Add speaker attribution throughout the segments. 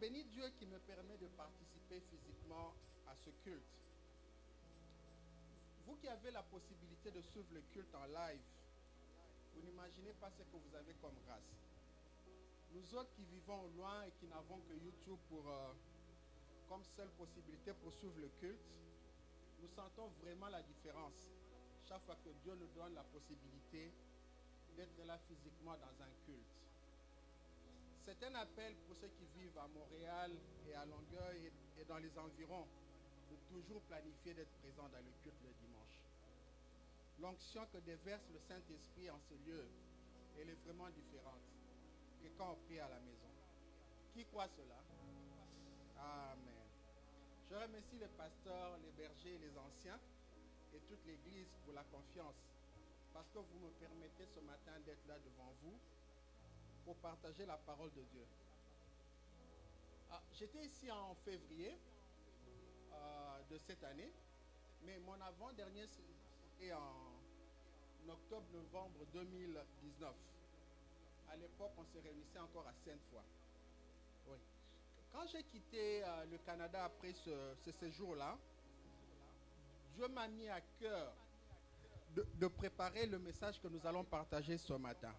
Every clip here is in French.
Speaker 1: bénis Dieu qui me permet de participer physiquement à ce culte. Vous qui avez la possibilité de suivre le culte en live, vous n'imaginez pas ce que vous avez comme grâce. Nous autres qui vivons loin et qui n'avons que YouTube comme seule possibilité pour suivre le culte, nous sentons vraiment la différence chaque fois que Dieu nous donne la possibilité d'être là physiquement dans un culte. C'est un appel pour ceux qui vivent à Montréal et à Longueuil et dans les environs de toujours planifier d'être présent dans le culte le dimanche. L'onction que déverse le Saint-Esprit en ce lieu, elle est vraiment différente que quand on prie à la maison. Qui croit cela? Amen. Je remercie les pasteurs, les bergers, les anciens et toute l'Église pour la confiance parce que vous me permettez ce matin d'être là devant vous pour partager la parole de Dieu. J'étais ici en février de cette année, mais mon avant-dernier est en octobre-novembre 2019. À l'époque, on se réunissait encore à Sainte-Foy. Oui. Quand j'ai quitté le Canada après ce séjour-là, Dieu m'a mis à cœur de préparer le message que nous allons partager ce matin.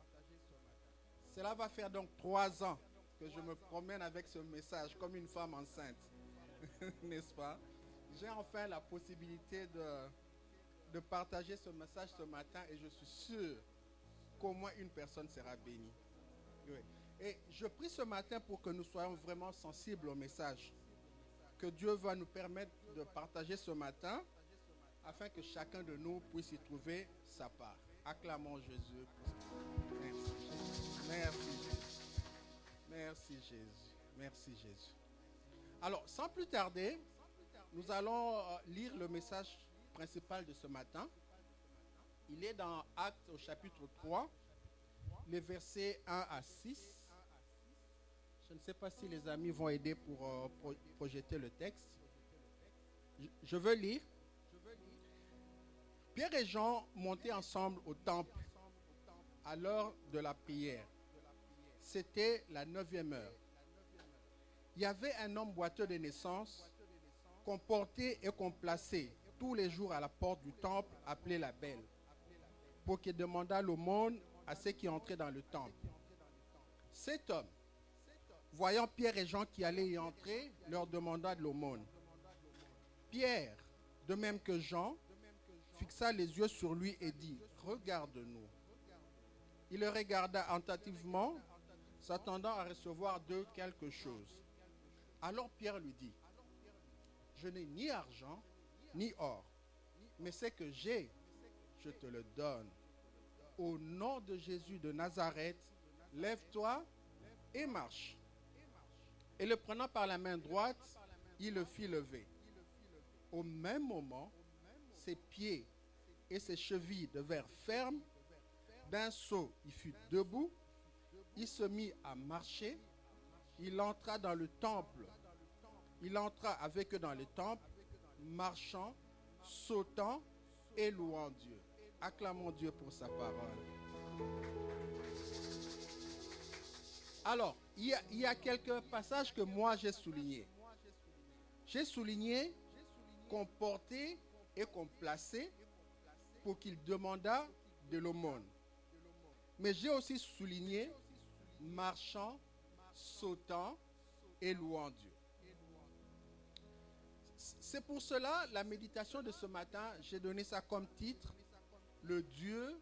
Speaker 1: Cela va faire donc 3 ans que je me promène avec ce message comme une femme enceinte, n'est-ce pas? J'ai enfin la possibilité de partager ce message ce matin et je suis sûr qu'au moins une personne sera bénie. Oui. Et je prie ce matin pour que nous soyons vraiment sensibles au message que Dieu va nous permettre de partager ce matin afin que chacun de nous puisse y trouver sa part. Acclamons Jésus. Merci Jésus. Merci Jésus. Merci Jésus. Merci Jésus. Alors, sans plus tarder, nous allons lire le message principal de ce matin. Il est dans Actes au chapitre 3, les versets 1 à 6. Je ne sais pas si les amis vont aider pour projeter le texte. Je veux lire. Pierre et Jean montaient ensemble au temple à l'heure de la prière. C'était la 9e heure. Il y avait un homme boiteux de naissance qu'on portait et qu'on plaçait tous les jours à la porte du temple appelé la Belle pour qu'il demandât l'aumône à ceux qui entraient dans le temple. Cet homme, voyant Pierre et Jean qui allaient y entrer, leur demanda de l'aumône. Pierre, de même que Jean, fixa les yeux sur lui et dit « Regarde-nous ». Il le regarda attentivement, s'attendant à recevoir d'eux quelque chose. Alors Pierre lui dit « Je n'ai ni argent, ni or, mais ce que j'ai, je te le donne. Au nom de Jésus de Nazareth, lève-toi et marche. » Et le prenant par la main droite, il le fit lever. Au même moment, ses pieds et ses chevilles devinrent fermes. D'un saut, il fut debout. Il se mit à marcher. Il entra dans le temple. Il entra avec eux dans le temple, marchant, sautant et louant Dieu. Acclamons Dieu pour sa parole. Alors, il y a quelques passages que moi j'ai soulignés. J'ai souligné qu'on portait et qu'on plaçait pour qu'il demandât de l'aumône. Mais j'ai aussi souligné marchant, sautant et louant Dieu. C'est pour cela, la méditation de ce matin, j'ai donné ça comme titre, le Dieu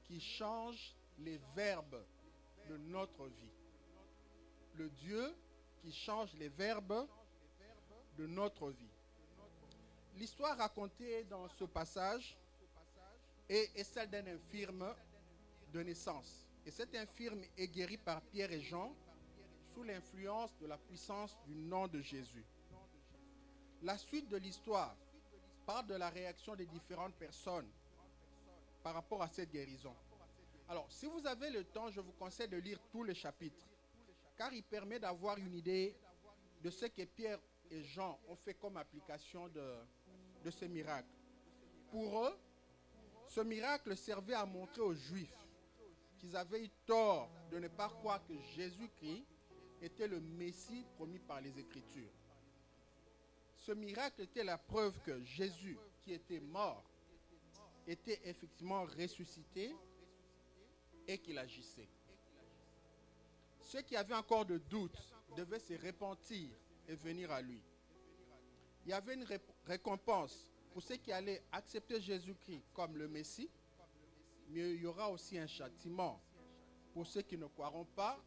Speaker 1: qui change les verbes de notre vie. Le Dieu qui change les verbes de notre vie. L'histoire racontée dans ce passage est celle d'un infirme de naissance. Et cet infirme est guéri par Pierre et Jean sous l'influence de la puissance du nom de Jésus. La suite de l'histoire parle de la réaction des différentes personnes par rapport à cette guérison. Alors, si vous avez le temps, je vous conseille de lire tous les chapitres, car il permet d'avoir une idée de ce que Pierre et Jean ont fait comme application de ce miracle. Pour eux, ce miracle servait à montrer aux Juifs qu'ils avaient eu tort de ne pas croire que Jésus-Christ était le Messie promis par les Écritures. Ce miracle était la preuve que Jésus, qui était mort, était effectivement ressuscité et qu'il agissait. Ceux qui avaient encore de doutes devaient se repentir et venir à lui. Il y avait une récompense pour ceux qui allaient accepter Jésus-Christ comme le Messie, mais il y aura aussi un châtiment pour ceux qui ne croiront pas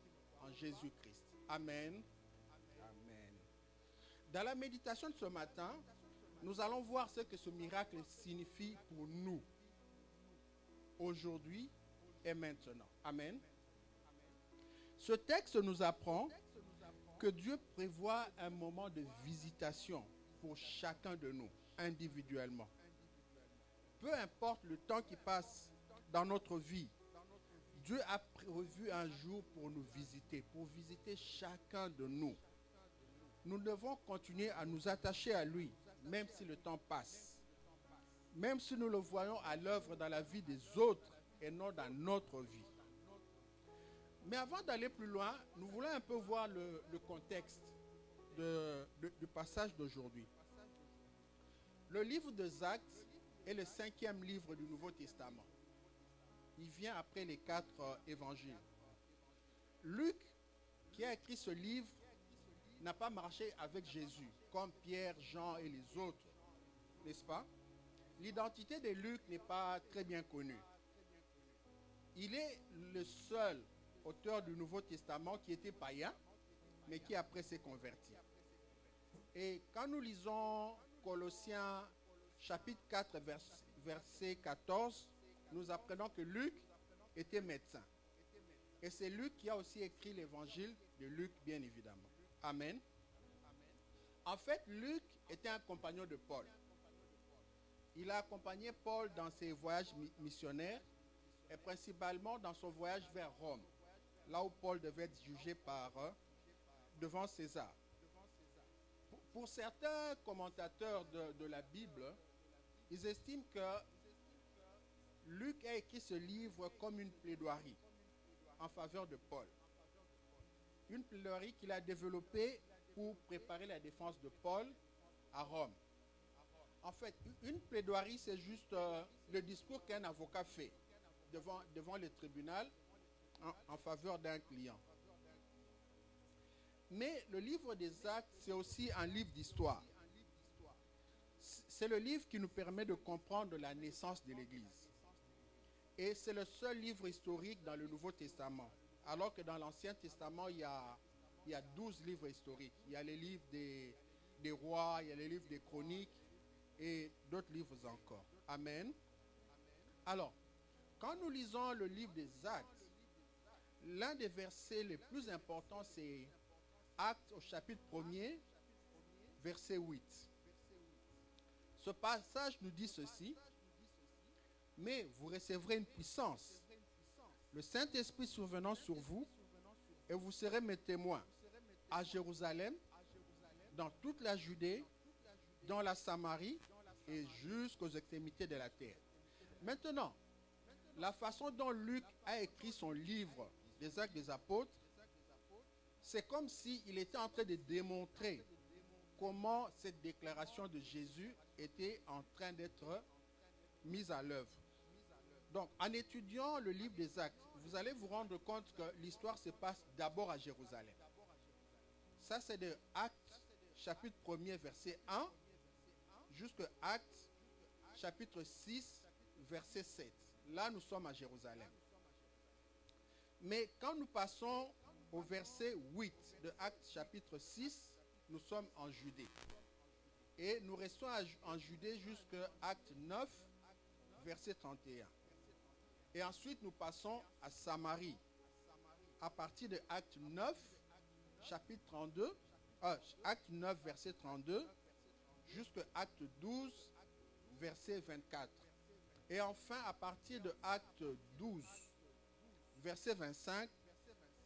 Speaker 1: en Jésus-Christ. Amen. Amen. Dans la méditation de ce matin, nous allons voir ce que ce miracle signifie pour nous, aujourd'hui et maintenant. Amen. Ce texte nous apprend que Dieu prévoit un moment de visitation pour chacun de nous, individuellement. Peu importe le temps qui passe dans notre vie, Dieu a prévu un jour pour nous visiter, pour visiter chacun de nous. Nous devons continuer à nous attacher à lui, même si le temps passe. Même si nous le voyons à l'œuvre dans la vie des autres et non dans notre vie. Mais avant d'aller plus loin, nous voulons un peu voir le contexte du passage d'aujourd'hui. Le livre des Actes est le 5e livre du Nouveau Testament. Il vient après les 4 évangiles. Luc, qui a écrit ce livre, n'a pas marché avec Jésus, comme Pierre, Jean et les autres, n'est-ce pas? L'identité de Luc n'est pas très bien connue. Il est le seul auteur du Nouveau Testament qui était païen, mais qui après s'est converti. Et quand nous lisons Colossiens chapitre 4, verset 14, nous apprenons que Luc était médecin. Et c'est Luc qui a aussi écrit l'évangile de Luc, bien évidemment. Amen. En fait, Luc était un compagnon de Paul. Il a accompagné Paul dans ses voyages missionnaires et principalement dans son voyage vers Rome, là où Paul devait être jugé devant César. Pour certains commentateurs de la Bible, ils estiment que Luc a écrit ce livre comme une plaidoirie en faveur de Paul. Une plaidoirie qu'il a développée pour préparer la défense de Paul à Rome. En fait, une plaidoirie, c'est juste le discours qu'un avocat fait devant le tribunal en faveur d'un client. Mais le livre des Actes, c'est aussi un livre d'histoire. C'est le livre qui nous permet de comprendre la naissance de l'Église. Et c'est le seul livre historique dans le Nouveau Testament. Alors que dans l'Ancien Testament, il y a 12 livres historiques. Il y a les livres des rois, il y a les livres des chroniques et d'autres livres encore. Amen. Alors, quand nous lisons le livre des Actes, l'un des versets les plus importants, c'est Actes au chapitre 1er, verset 8. Ce passage nous dit ceci: « Mais vous recevrez une puissance, le Saint-Esprit survenant sur vous, et vous serez mes témoins à Jérusalem, dans toute la Judée, dans la Samarie et jusqu'aux extrémités de la terre. » Maintenant, la façon dont Luc a écrit son livre des Actes des Apôtres, c'est comme s'il était en train de démontrer comment cette déclaration de Jésus était en train d'être mise à l'œuvre. Donc, en étudiant le livre des Actes, vous allez vous rendre compte que l'histoire se passe d'abord à Jérusalem. Ça, c'est de Actes, chapitre 1er, verset 1, jusqu'à Actes, chapitre 6, verset 7. Là, nous sommes à Jérusalem. Mais quand nous passons au verset 8 de Actes, chapitre 6, nous sommes en Judée. Et nous restons en Judée jusqu'à Acte 9, verset 31. Et ensuite, nous passons à Samarie. À partir de Acte 9, chapitre 32, Acte 9, verset 32, jusqu'à Acte 12, verset 24. Et enfin, à partir de Acte 12, verset 25,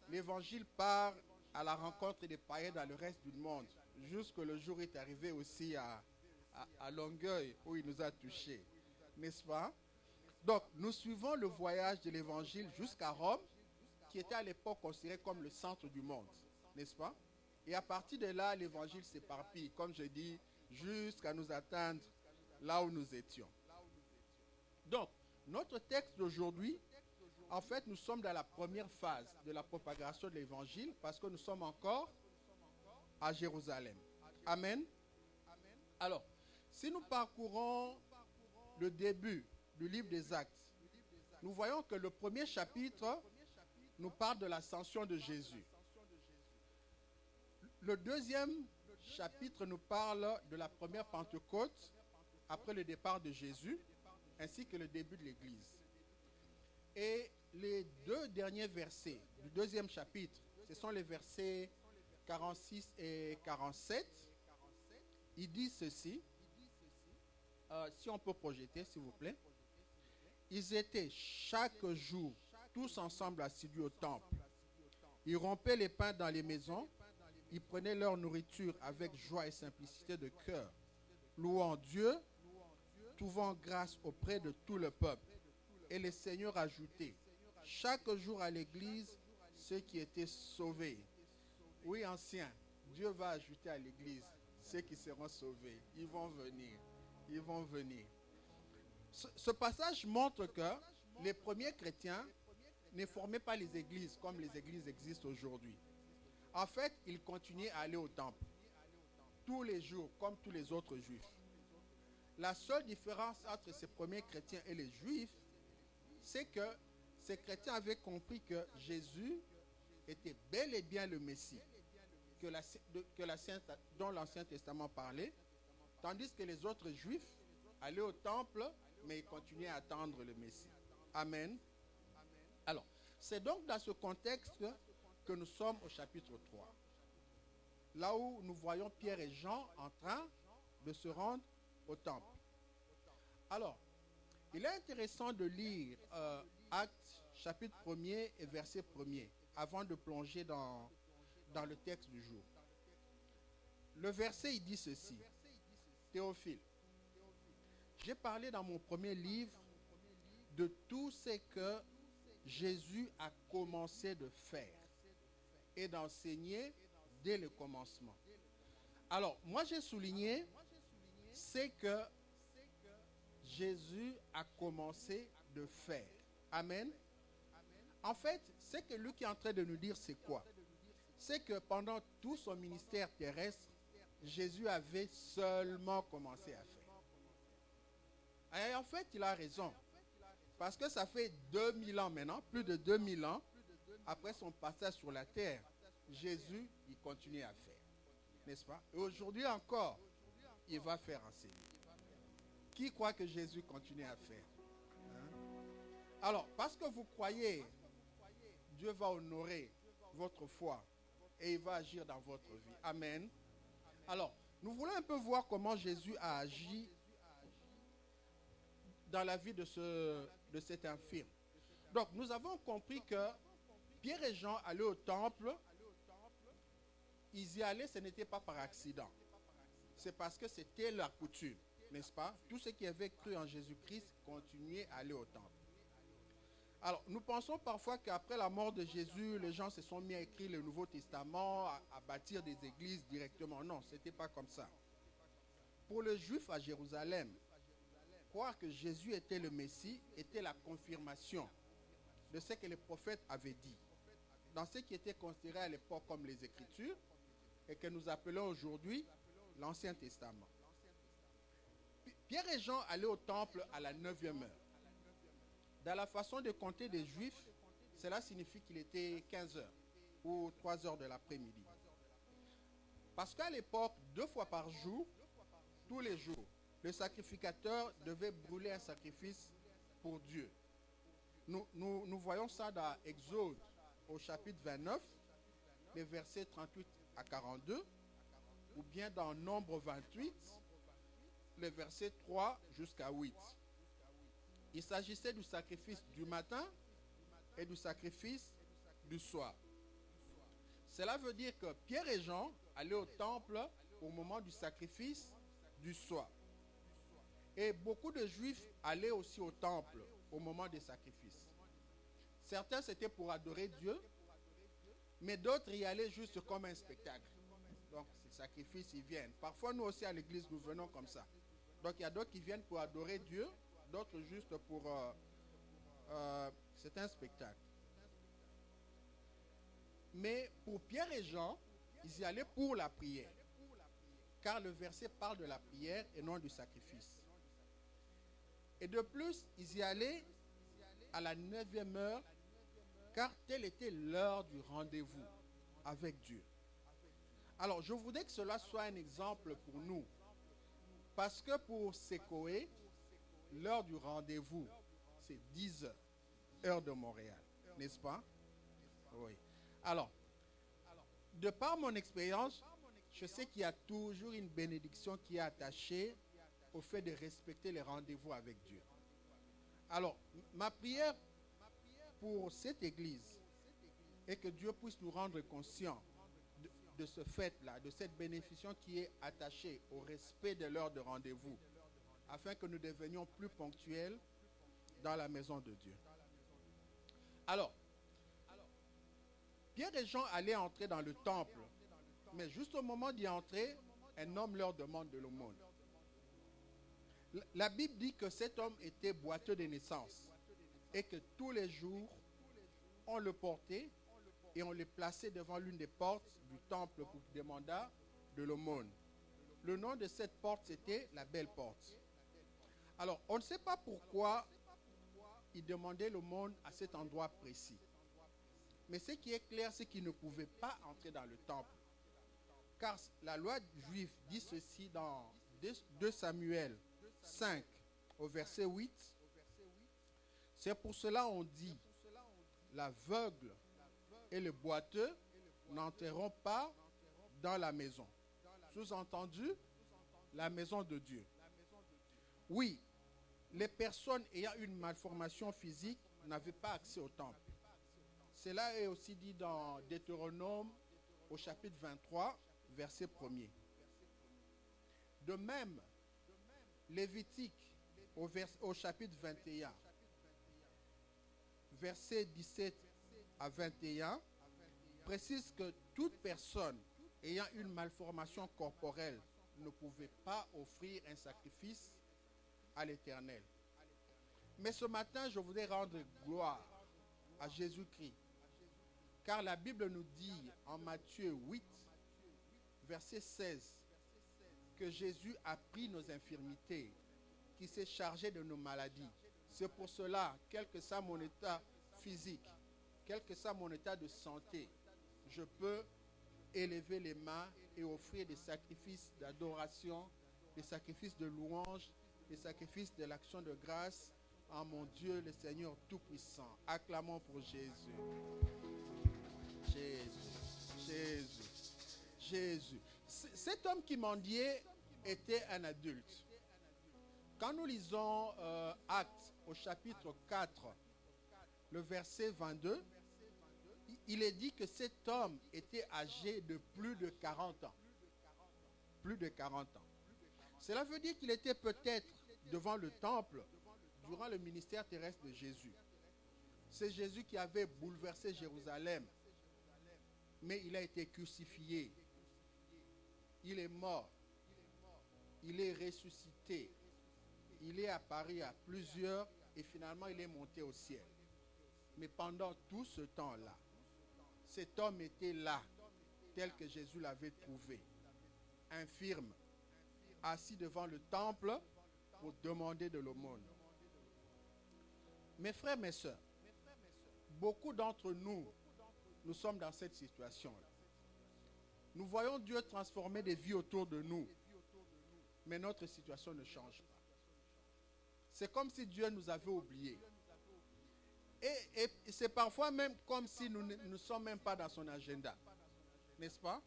Speaker 1: l'évangile part à la rencontre des païens dans le reste du monde, jusque le jour est arrivé aussi à Longueuil, où il nous a touchés. N'est-ce pas? Donc, nous suivons le voyage de l'évangile jusqu'à Rome, qui était à l'époque considéré comme le centre du monde. n'est-ce pas? Et à partir de là, l'évangile s'éparpille, comme je dis, jusqu'à nous atteindre là où nous étions. Donc, notre texte d'aujourd'hui, en fait, nous sommes dans la première phase de la propagation de l'évangile parce que nous sommes encore à Jérusalem. Amen. Alors, si nous parcourons le début du livre des Actes, nous voyons que le premier chapitre nous parle de l'ascension de Jésus. Le deuxième chapitre nous parle de la première Pentecôte après le départ de Jésus, ainsi que le début de l'Église. Et les deux derniers versets du deuxième chapitre, ce sont les versets 46 et 47. Il dit ceci, si on peut projeter, s'il vous plaît. Ils étaient chaque jour tous ensemble assidus au temple. Ils rompaient les pains dans les maisons. Ils prenaient leur nourriture avec joie et simplicité de cœur, louant Dieu, trouvant grâce auprès de tout le peuple. Et le Seigneur ajoutait chaque jour à l'église ceux qui étaient sauvés. Oui, anciens, Dieu va ajouter à l'église ceux qui seront sauvés. Ils vont venir. Ils vont venir. Ce passage montre que les premiers chrétiens ne formaient pas les églises comme les églises existent aujourd'hui. En fait, ils continuaient à aller au temple tous les jours, comme tous les autres juifs. La seule différence entre ces premiers chrétiens et les juifs, c'est que ces chrétiens avaient compris que Jésus était bel et bien le Messie, dont l'Ancien Testament parlait, tandis que les autres juifs allaient au temple, mais ils continuaient à attendre le Messie. Amen. Alors, c'est donc dans ce contexte que nous sommes au chapitre 3. Là où nous voyons Pierre et Jean en train de se rendre au temple. Alors, il est intéressant de lire Actes chapitre 1er et verset 1er avant de plonger dans le texte du jour. Le verset, il dit ceci. Théophile, j'ai parlé dans mon premier livre de tout ce que Jésus a commencé de faire et d'enseigner dès le commencement. Alors, moi j'ai souligné, c'est que Jésus a commencé de faire. Amen. En fait, ce que Luc est en train de nous dire, c'est quoi? C'est que pendant tout son ministère terrestre, Jésus avait seulement commencé à faire. Et en fait, il a raison. Parce que ça fait 2000 ans maintenant, plus de 2000 ans, après son passage sur la terre, Jésus, il continue à faire. N'est-ce pas? Et aujourd'hui encore, il va faire enseigner. Qui croit que Jésus continue à faire? Alors, parce que vous croyez, Dieu va honorer votre foi et il va agir dans votre vie. Amen. Alors, nous voulons un peu voir comment Jésus a agi dans la vie de cet infirme. Donc, nous avons compris que Pierre et Jean allaient au temple. Ils y allaient, ce n'était pas par accident. C'est parce que c'était leur coutume, n'est-ce pas? Tous ceux qui avaient cru en Jésus-Christ continuaient à aller au temple. Alors, nous pensons parfois qu'après la mort de Jésus, les gens se sont mis à écrire le Nouveau Testament, à bâtir des églises directement. Non, ce n'était pas comme ça. Pour les Juifs à Jérusalem, croire que Jésus était le Messie était la confirmation de ce que les prophètes avaient dit. Dans ce qui était considéré à l'époque comme les Écritures et que nous appelons aujourd'hui l'Ancien Testament. Pierre et Jean allaient au temple à la 9e heure. Dans la façon de compter des Juifs, cela signifie qu'il était 15 heures ou 3 heures de l'après-midi. Parce qu'à l'époque, 2 fois par jour, tous les jours, le sacrificateur devait brûler un sacrifice pour Dieu. Nous voyons ça dans Exode au chapitre 29, les versets 38 à 42, ou bien dans Nombre 28, les versets 3 jusqu'à 8. Il s'agissait du sacrifice du matin et du sacrifice du soir. Cela veut dire que Pierre et Jean allaient au temple au moment du sacrifice du soir. Et beaucoup de Juifs allaient aussi au temple au moment des sacrifices. Certains, c'était pour adorer Dieu. Mais d'autres y allaient juste comme un spectacle. Donc, ces sacrifices, ils viennent. Parfois, nous aussi à l'église, nous venons comme ça. Donc, il y a d'autres qui viennent pour adorer Dieu, d'autres juste pour... c'est un spectacle. Mais pour Pierre et Jean, ils y allaient pour la prière. Car le verset parle de la prière et non du sacrifice. Et de plus, ils y allaient à la 9e heure, car telle était l'heure du rendez-vous avec Dieu. Alors, je voudrais que cela soit un exemple pour nous. Parce que pour Sekoé, l'heure du rendez-vous, c'est 10 heures, heure de Montréal. N'est-ce pas? Oui. Alors, de par mon expérience, je sais qu'il y a toujours une bénédiction qui est attachée au fait de respecter les rendez-vous avec Dieu. Alors, ma prière pour cette église est que Dieu puisse nous rendre conscients de ce fait-là, de cette bénédiction qui est attachée au respect de l'heure de rendez-vous, afin que nous devenions plus ponctuels dans la maison de Dieu. Alors, Pierre et Jean allaient entrer dans le temple, mais juste au moment d'y entrer, un homme leur demande de l'aumône. La Bible dit que cet homme était boiteux de naissance et que tous les jours, on le portait et on le plaçait devant l'une des portes du temple pour qu'il demandât de l'aumône. Le nom de cette porte, c'était la Belle Porte. Alors, on ne sait pas pourquoi il demandait l'aumône à cet endroit précis. Mais ce qui est clair, c'est qu'il ne pouvait pas entrer dans le temple. Car la loi juive dit ceci dans 2 Samuel 5 au verset 8. C'est pour cela qu'on dit, l'aveugle et le boiteux n'entreront pas dans la maison. Sous-entendu, la maison de Dieu. Oui, les personnes ayant une malformation physique n'avaient pas accès au temple. Cela est aussi dit dans Deutéronome au chapitre 23, verset 1er. De même, Lévitique au chapitre 21, verset 17 à 21, précise que toute personne ayant une malformation corporelle ne pouvait pas offrir un sacrifice à l'Éternel. Mais ce matin, je voudrais rendre gloire à Jésus-Christ. Car la Bible nous dit en Matthieu 8, verset 16, que Jésus a pris nos infirmités, qui s'est chargé de nos maladies. C'est pour cela, quel que soit mon état physique, quel que soit mon état de santé, je peux élever les mains et offrir des sacrifices d'adoration, des sacrifices de louange, des sacrifices de l'action de grâce à mon Dieu, le Seigneur Tout-Puissant. Acclamons pour Jésus. Jésus. Cet homme qui mendiait était un adulte. Quand nous lisons Actes au chapitre 4, le verset 22, il est dit que cet homme était âgé de plus de 40 ans. Plus de 40 ans. Cela veut dire qu'il était peut-être devant le temple durant le ministère terrestre de Jésus. C'est Jésus qui avait bouleversé Jérusalem. Mais il a été crucifié. Il est mort. Il est ressuscité. Il est apparu à plusieurs et finalement il est monté au ciel. Mais pendant tout ce temps-là, cet homme était là, tel que Jésus l'avait trouvé, infirme, assis devant le temple pour demander de l'aumône. Mes frères, mes sœurs, beaucoup d'entre nous, nous sommes dans cette situation-là. Nous voyons Dieu transformer des vies autour de nous, mais notre situation ne change pas. C'est comme si Dieu nous avait oubliés. Et c'est parfois même comme si nous ne sommes même pas dans son agenda. N'est-ce pas?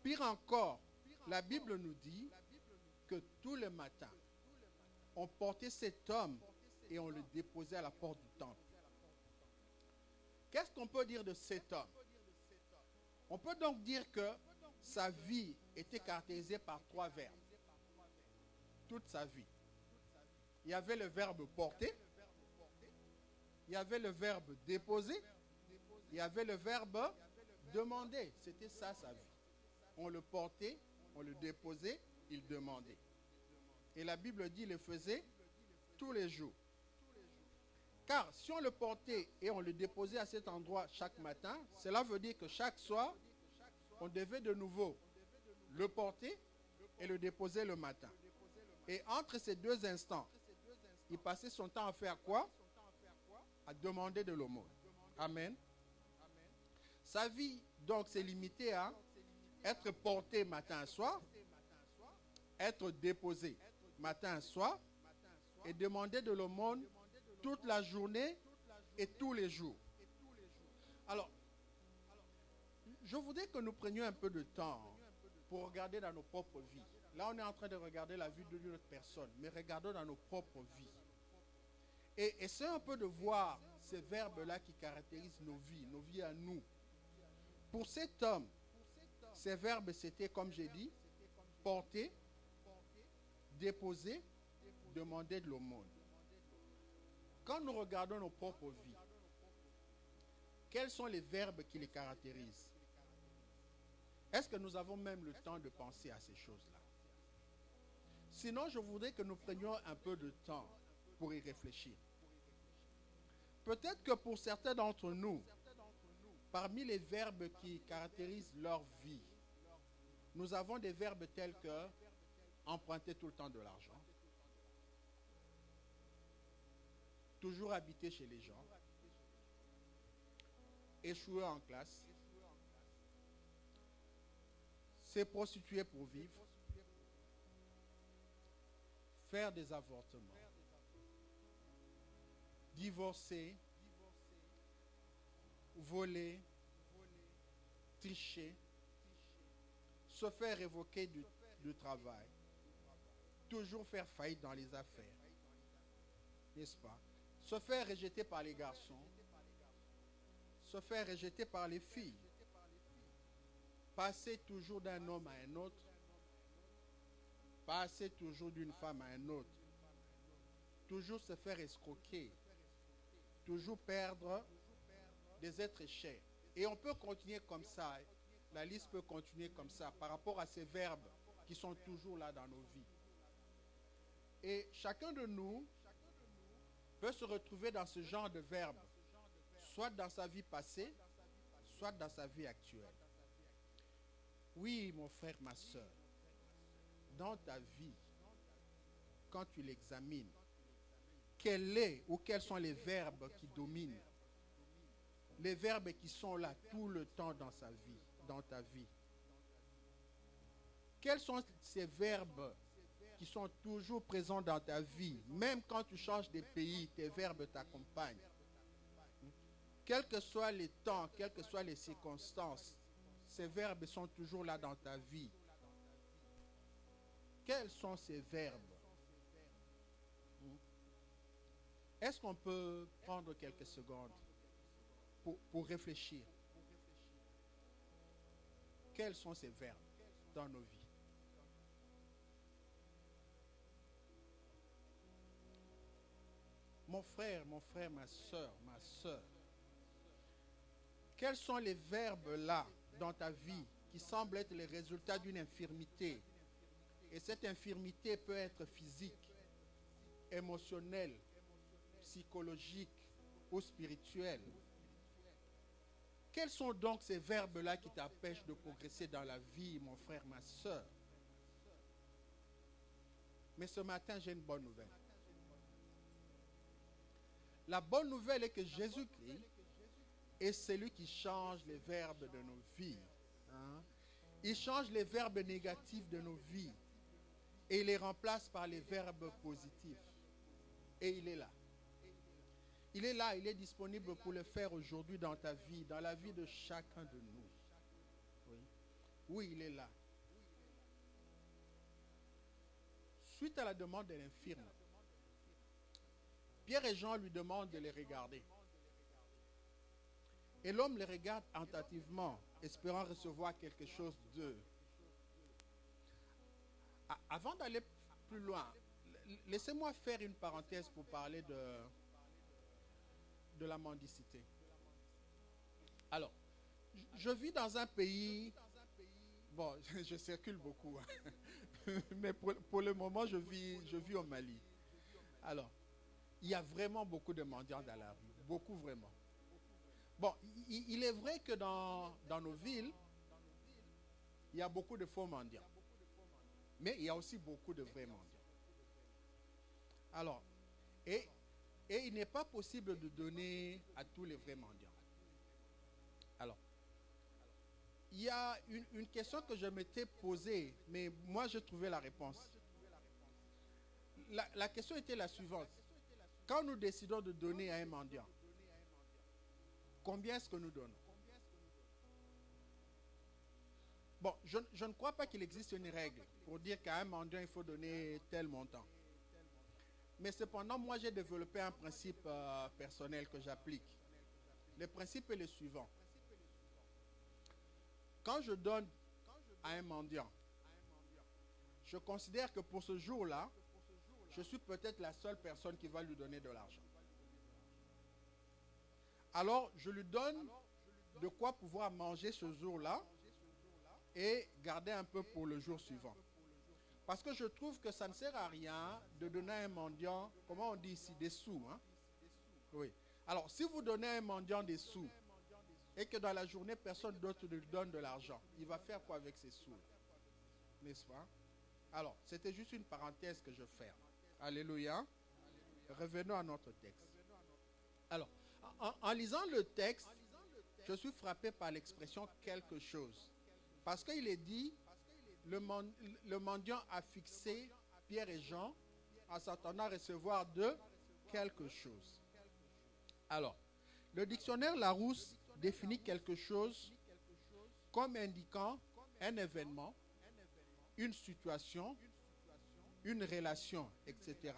Speaker 1: Pire encore, la Bible nous dit que tous les matins, on portait cet homme et on le déposait à la porte du temple. Qu'est-ce qu'on peut dire de cet homme? On peut donc dire que sa vie était caractérisée par 3 verbes. Toute sa vie. Il y avait le verbe porter, il y avait le verbe déposer, Il y avait le verbe demander. C'était ça sa vie. On le portait, on le déposait, il demandait. Et la Bible dit, il le faisait tous les jours. Car si on le portait et on le déposait à cet endroit chaque matin, cela veut dire que chaque soir, on devait de nouveau le porter et le déposer le matin. Et entre ces deux instants, il passait son temps à faire quoi? À demander de l'aumône. Amen. Sa vie, donc, s'est limitée à être porté matin et soir, être déposé matin et soir, et demander de l'aumône toute la journée et tous les jours. Alors, je voudrais que nous prenions un peu de temps pour regarder dans nos propres vies. Là, on est en train de regarder la vie d'une autre personne, mais regardons dans nos propres vies. Et essayons un peu de voir ces verbes-là qui caractérisent nos vies à nous. Pour cet homme, ces verbes, c'était, comme j'ai dit, porter, déposer, demander de l'aumône. Quand nous regardons nos propres vies, quels sont les verbes qui les caractérisent? Est-ce que nous avons même le temps de penser à ces choses-là? Sinon, je voudrais que nous prenions un peu de temps pour y réfléchir. Peut-être que pour certains d'entre nous, parmi les verbes qui caractérisent leur vie, nous avons des verbes tels que emprunter tout le temps de l'argent, toujours habiter chez les gens, échouer en classe, se prostituer pour vivre, faire des avortements, divorcer, voler, tricher, se faire révoquer du travail, toujours faire faillite dans les affaires, n'est-ce pas? Se faire rejeter par les garçons, se faire rejeter par les filles, passer toujours d'un homme à un autre, passer toujours d'une femme à un autre, toujours se faire escroquer, toujours perdre des êtres chers. Et on peut continuer comme ça, la liste peut continuer comme ça par rapport à ces verbes qui sont toujours là dans nos vies. Et chacun de nous peut se retrouver dans ce genre de verbes, soit dans sa vie passée, soit dans sa vie actuelle. Oui, mon frère, ma soeur, dans ta vie, quand tu l'examines, quel est ou quels sont les verbes qui dominent? Les verbes qui sont là tout le temps dans sa vie, dans ta vie. Quels sont ces verbes qui sont toujours présents dans ta vie? Même quand tu changes de pays, tes verbes t'accompagnent. Quels que soient les temps, quelles que soient les circonstances, ces verbes sont toujours là dans ta vie. Quels sont ces verbes? Est-ce qu'on peut prendre quelques secondes pour réfléchir? Quels sont ces verbes dans nos vies? Mon frère, ma soeur, quels sont les verbes là dans ta vie qui semblent être les résultats d'une infirmité? Et cette infirmité peut être physique, émotionnelle, psychologique ou spirituelle. Quels sont donc ces verbes-là qui t'empêchent de progresser dans la vie, mon frère, ma soeur? Mais ce matin, j'ai une bonne nouvelle. La bonne nouvelle est que Jésus-Christ est celui qui change les verbes de nos vies. Il change les verbes négatifs de nos vies et il les remplace par les verbes positifs. Et il est là. Il est là, il est disponible pour le faire aujourd'hui dans ta vie, dans la vie de chacun de nous. Oui, oui, il est là. Suite à la demande de l'infirme, Pierre et Jean lui demandent de les regarder. Et l'homme les regarde attentivement, espérant recevoir quelque chose d'eux. Avant d'aller plus loin, laissez-moi faire une parenthèse pour parler de la mendicité. Alors, je vis dans un pays, bon, je circule beaucoup, hein, mais pour le moment, je vis au Mali. Alors, il y a vraiment beaucoup de mendiants dans la rue, beaucoup vraiment. Bon, il est vrai que dans nos villes, il y a beaucoup de faux mendiants, mais il y a aussi beaucoup de vrais mendiants. Alors, et, et il n'est pas possible de donner à tous les vrais mendiants. Alors, il y a une question que je m'étais posée, mais moi je trouvais la réponse. La question était la suivante. Quand nous décidons de donner à un mendiant, combien est-ce que nous donnons? Bon, je ne crois pas qu'il existe une règle pour dire qu'à un mendiant, il faut donner tel montant. Mais cependant, moi, j'ai développé un principe personnel que j'applique. Le principe est le suivant. Quand je donne à un mendiant, je considère que pour ce jour-là, je suis peut-être la seule personne qui va lui donner de l'argent. Alors, je lui donne de quoi pouvoir manger ce jour-là et garder un peu pour le jour suivant. Parce que je trouve que ça ne sert à rien de donner à un mendiant, comment on dit ici, des sous. Hein? Oui. Alors, si vous donnez à un mendiant des sous et que dans la journée, personne d'autre ne lui donne de l'argent, il va faire quoi avec ces sous? N'est-ce pas? Alors, c'était juste une parenthèse que je ferme. Alléluia. Revenons à notre texte. Alors, en lisant le texte, je suis frappé par l'expression quelque chose. Parce qu'il est dit, le mendiant a fixé Pierre et Jean en s'attendant à recevoir de quelque chose. Alors, le dictionnaire Larousse définit quelque chose comme indiquant un événement, une situation, une relation, etc.,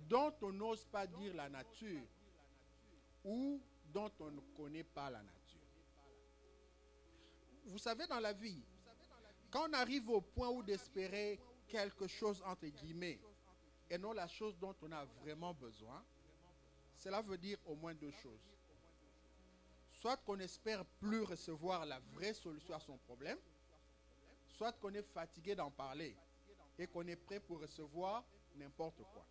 Speaker 1: dont on n'ose pas dire la nature ou dont on ne connaît pas la nature. Vous savez, dans la vie, quand on arrive au point où d'espérer quelque chose entre guillemets et non la chose dont on a vraiment besoin, cela veut dire au moins deux choses. Soit qu'on espère plus recevoir la vraie solution à son problème, soit qu'on est fatigué d'en parler et qu'on est prêt pour recevoir n'importe quoi.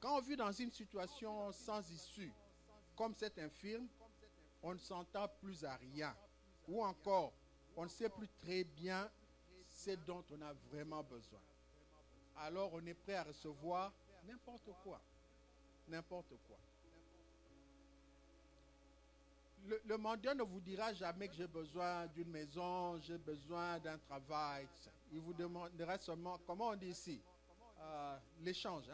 Speaker 1: Quand on vit dans une situation sans issue, comme cet infirme, on ne s'entend plus à rien. Ou encore, on ne sait plus très bien ce dont on a vraiment besoin. Alors on est prêt à recevoir n'importe quoi. N'importe quoi. Le mendiant ne vous dira jamais que j'ai besoin d'une maison, j'ai besoin d'un travail. Il vous demandera seulement, comment on dit ici, l'échange.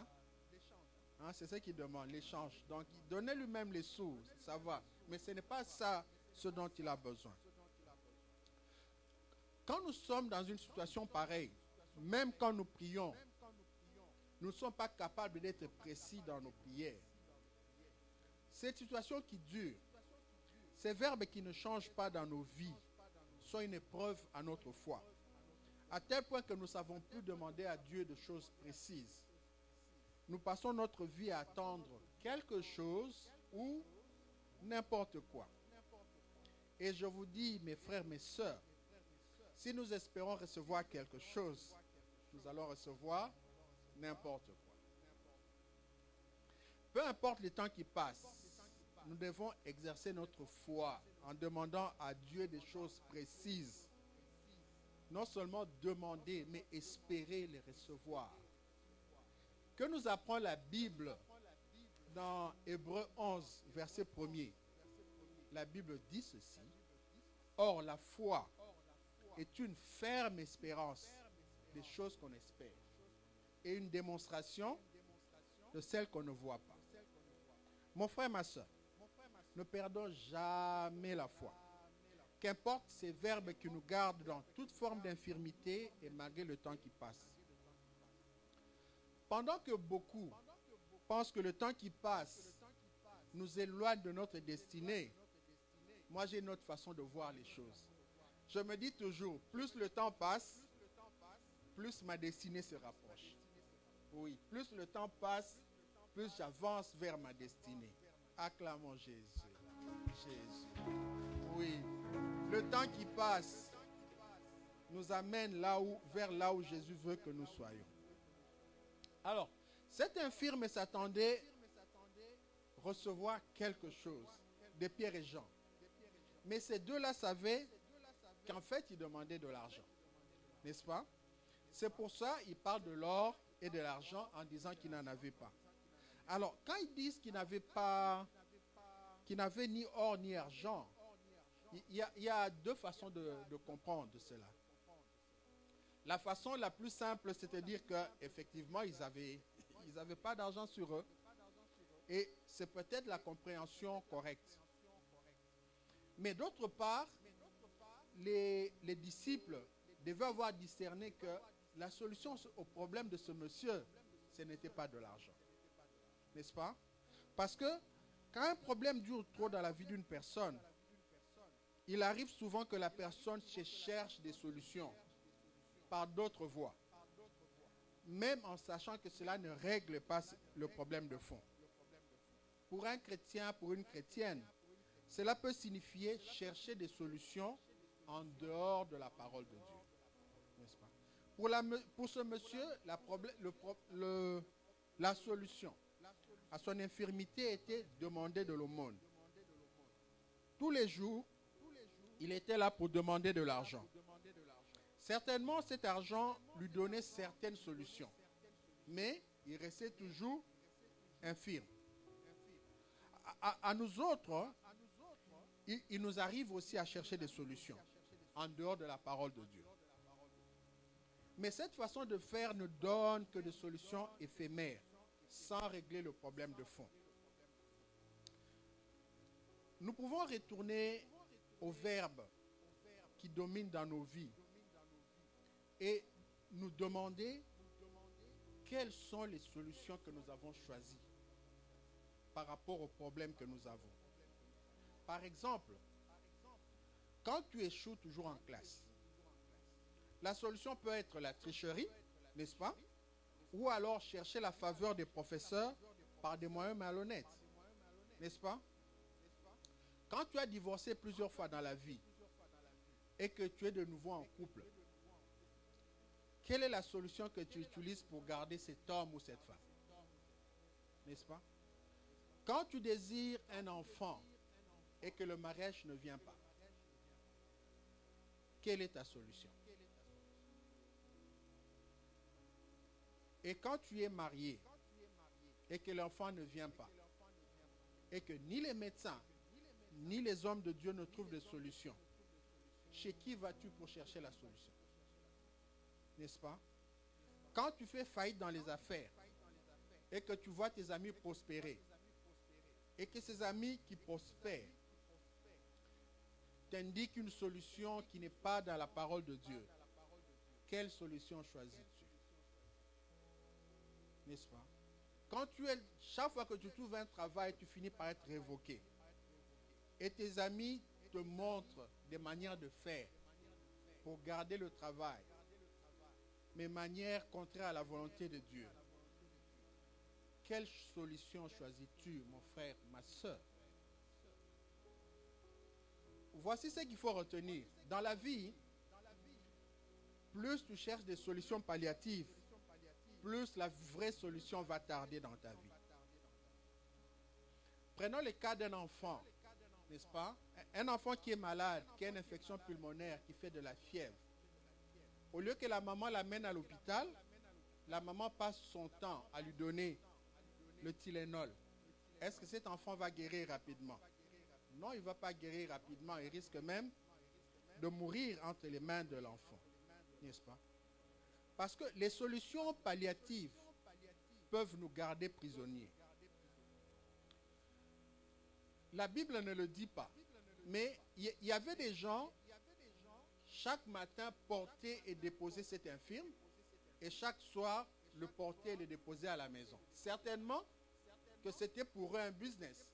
Speaker 1: Hein, c'est ce qu'il demande, l'échange. Donc, donnez lui-même les sous, ça va. Mais ce n'est pas ça ce dont il a besoin. Quand nous sommes dans une situation pareille, même quand nous prions, nous ne sommes pas capables d'être précis dans nos prières. Cette situation qui dure, ces verbes qui ne changent pas dans nos vies, sont une épreuve à notre foi. À tel point que nous ne savons plus demander à Dieu de choses précises. Nous passons notre vie à attendre quelque chose ou n'importe quoi. Et je vous dis, mes frères, mes sœurs, si nous espérons recevoir quelque chose, nous allons recevoir n'importe quoi. Peu importe les temps qui passent, nous devons exercer notre foi en demandant à Dieu des choses précises. Non seulement demander, mais espérer les recevoir. Que nous apprend la Bible dans Hébreux 11, verset 1er. La Bible dit ceci. Or, la foi est une ferme espérance des choses qu'on espère et une démonstration de celles qu'on ne voit pas. Mon frère, ma soeur, ne perdons jamais la foi. Qu'importe ces verbes qui nous gardent dans toute forme d'infirmité et malgré le temps qui passe. Pendant que beaucoup pensent que le temps qui passe nous éloigne de notre destinée, moi j'ai une autre façon de voir les choses. Je me dis toujours, plus le temps passe, plus ma destinée se rapproche. Oui, plus le temps passe, plus j'avance vers ma destinée. Acclamons Jésus. Jésus. Oui. Le temps qui passe nous amène vers là où Jésus veut que nous soyons. Alors, cet infirme s'attendait à recevoir quelque chose de Pierre et Jean. Mais ces deux-là savaient qu'en fait, ils demandaient de l'argent. N'est-ce pas? C'est pour ça qu'ils parlent de l'or et de l'argent en disant qu'ils n'en avaient pas. Alors, quand ils disent qu'ils n'avaient ni or ni argent, il y a deux façons de comprendre cela. La façon la plus simple, c'est de dire qu'effectivement, ils n'avaient pas d'argent sur eux. Et c'est peut-être la compréhension correcte. Mais d'autre part, les disciples devaient avoir discerné que la solution au problème de ce monsieur, ce n'était pas de l'argent. N'est-ce pas? Parce que quand un problème dure trop dans la vie d'une personne, il arrive souvent que la personne cherche des solutions par d'autres voies, même en sachant que cela ne règle pas le problème de fond. Pour un chrétien, pour une chrétienne, cela peut signifier chercher des solutions en dehors de la parole de Dieu. N'est-ce pas? Pour ce monsieur, la solution à son infirmité était demander de l'aumône. Tous les jours, il était là pour demander de l'argent. Certainement, cet argent lui donnait certaines solutions, mais il restait toujours infirme. À nous autres, il nous arrive aussi à chercher des solutions en dehors de la parole de Dieu. Mais cette façon de faire ne donne que des solutions éphémères, sans régler le problème de fond. Nous pouvons retourner au verbe qui domine dans nos vies et nous demander quelles sont les solutions que nous avons choisies par rapport aux problèmes que nous avons. Par exemple, quand tu échoues toujours en classe, la solution peut être la tricherie, n'est-ce pas? Ou alors chercher la faveur des professeurs par des moyens malhonnêtes, n'est-ce pas? Quand tu as divorcé plusieurs fois dans la vie et que tu es de nouveau en couple, quelle est la solution que tu utilises pour garder cet homme ou cette femme? N'est-ce pas? Quand tu désires un enfant et que le mariage ne vient pas, quelle est ta solution? Et quand tu es marié et que l'enfant ne vient pas, et que ni les médecins, ni les hommes de Dieu ne trouvent de solution, chez qui vas-tu pour chercher la solution? N'est-ce pas? Quand tu fais faillite dans les affaires et que tu vois tes amis prospérer, et que ces amis qui prospèrent t'indiquent une solution qui n'est pas dans la parole de Dieu, quelle solution choisis-tu? N'est-ce pas? Chaque fois que tu trouves un travail, tu finis par être révoqué. Et tes amis te montrent des manières de faire pour garder le travail, mais manières contraires à la volonté de Dieu. Quelle solution choisis-tu, mon frère, ma soeur? Voici ce qu'il faut retenir. Dans la vie, plus tu cherches des solutions palliatives, plus la vraie solution va tarder dans ta vie. Prenons le cas d'un enfant, n'est-ce pas? Un enfant qui est malade, qui a une infection pulmonaire, qui fait de la fièvre. Au lieu que la maman l'amène à l'hôpital, la maman passe son temps à lui donner le Tylenol. Est-ce que cet enfant va guérir rapidement? Non, il ne va pas guérir rapidement. Il risque même de mourir entre les mains de l'enfant. N'est-ce pas? Parce que les solutions palliatives peuvent nous garder prisonniers. La Bible ne le dit pas. Mais il y avait des gens, chaque matin, portaient et déposaient cet infirme, et chaque soir, le portaient et le déposaient à la maison. Certainement que c'était pour eux un business.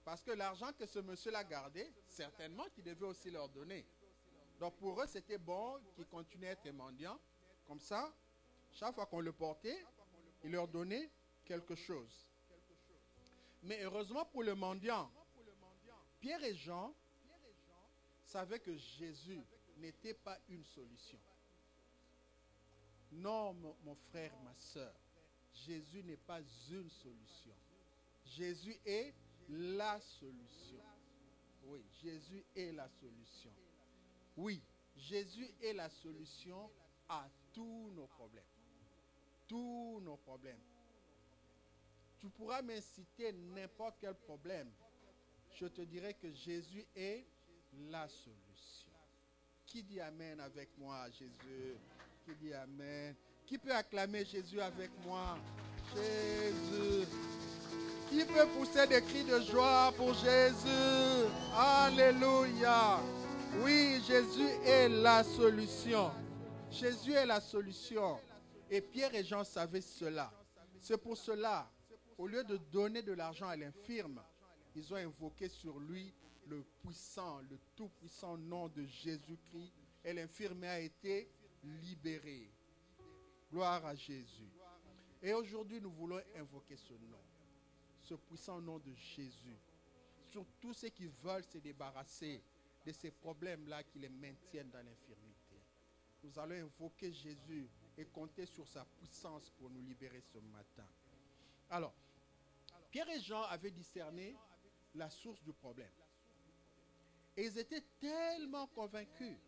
Speaker 1: Parce que l'argent que ce monsieur-là gardait, certainement qu'il devait aussi leur donner. Donc pour eux, c'était bon qu'ils continuaient à être mendiants. Comme ça, chaque fois qu'on le portait, il leur donnait quelque chose. Mais heureusement pour le mendiant, Pierre et Jean savaient que Jésus n'était pas une solution. Non, mon frère, ma soeur, Jésus n'est pas une solution. Jésus est la solution. Oui, Jésus est la solution. Oui, Jésus est la solution à tous nos problèmes. Tous nos problèmes. Tu pourras m'inciter n'importe quel problème. Je te dirai que Jésus est la solution. Qui dit Amen avec moi, Jésus? Qui dit Amen? Qui peut acclamer Jésus avec moi? Jésus. Qui peut pousser des cris de joie pour Jésus? Alléluia. Oui, Jésus est la solution. Jésus est la solution. Et Pierre et Jean savaient cela. C'est pour cela, au lieu de donner de l'argent à l'infirme, ils ont invoqué sur lui le puissant, le tout-puissant nom de Jésus-Christ. Et l'infirme a été libéré. Gloire à Jésus. Et aujourd'hui, nous voulons invoquer ce nom, ce puissant nom de Jésus, sur tous ceux qui veulent se débarrasser de ces problèmes-là qui les maintiennent dans l'infirmité. Nous allons invoquer Jésus et compter sur sa puissance pour nous libérer ce matin. Alors, Pierre et Jean avaient discerné la source du problème. Et ils étaient tellement convaincus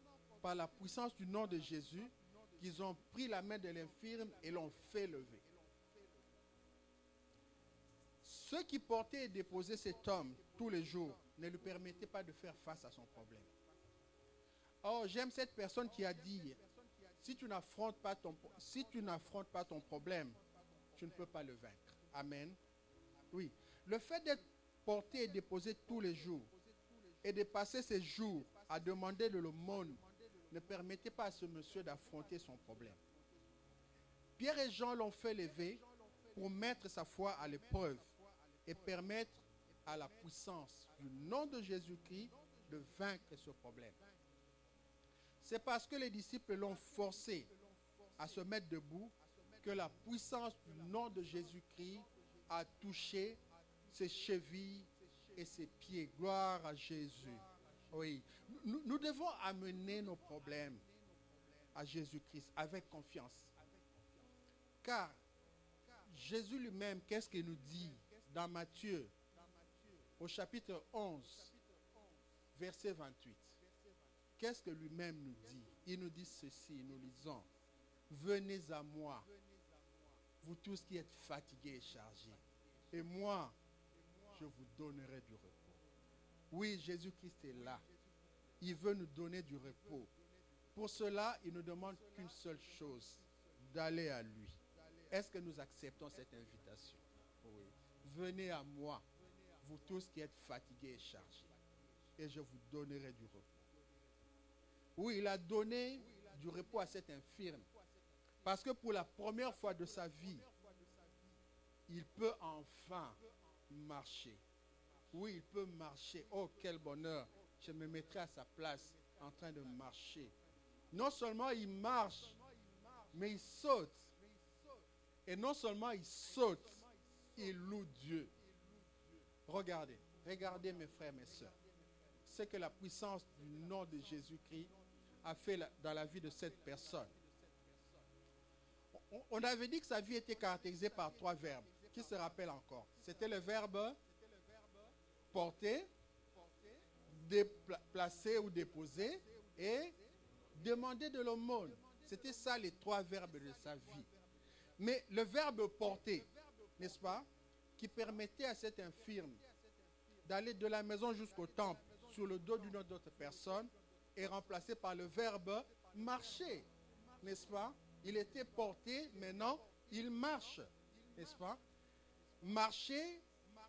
Speaker 1: par la puissance du nom de Jésus qu'ils ont pris la main de l'infirme et l'ont fait lever. Ceux qui portaient et déposaient cet homme tous les jours ne lui permettaient pas de faire face à son problème. Or, j'aime cette personne qui a dit, si tu n'affrontes pas ton problème, tu ne peux pas le vaincre. Amen. Oui. Le fait d'être porté et déposé tous les jours et de passer ses jours à demander de l'aumône ne permettait pas à ce monsieur d'affronter son problème. Pierre et Jean l'ont fait lever pour mettre sa foi à l'épreuve et permettre à la puissance du nom de Jésus-Christ de vaincre ce problème. C'est parce que les disciples l'ont forcé à se mettre debout que la puissance du nom de Jésus-Christ a touché ses chevilles et ses pieds. Gloire à Jésus. Oui. Nous devons amener nos problèmes à Jésus-Christ avec confiance. Car Jésus lui-même, qu'est-ce qu'il nous dit dans Matthieu, au chapitre 11, verset 28? Qu'est-ce que lui-même nous dit? Il nous dit ceci, nous lisons. Venez à moi, vous tous qui êtes fatigués et chargés, et moi, je vous donnerai du repos. Oui, Jésus-Christ est là. Il veut nous donner du repos. Pour cela, il ne demande qu'une seule chose, d'aller à lui. Est-ce que nous acceptons cette invitation? Oui. Venez à moi, vous tous qui êtes fatigués et chargés, et je vous donnerai du repos. Oui, il a donné du repos à cet infirme, parce que pour la première fois de sa vie, il peut enfin marcher. Oui, il peut marcher. Oh, quel bonheur. Je me mettrai à sa place en train de marcher. Non seulement il marche, mais il saute. Et non seulement il saute, il loue Dieu. Regardez mes frères, mes sœurs. C'est que la puissance du nom de Jésus-Christ a fait dans la vie de cette personne. On avait dit que sa vie était caractérisée par 3 verbes. Qui se rappelle encore? C'était le verbe porter, déplacer ou déposer et demander de l'aumône. C'était ça les 3 verbes de sa vie. Mais le verbe porter, n'est-ce pas, qui permettait à cet infirme d'aller de la maison jusqu'au temple sur le dos d'une autre personne, est remplacé par le verbe marcher, n'est-ce pas? Il était porté, maintenant il marche, n'est-ce pas? Marcher,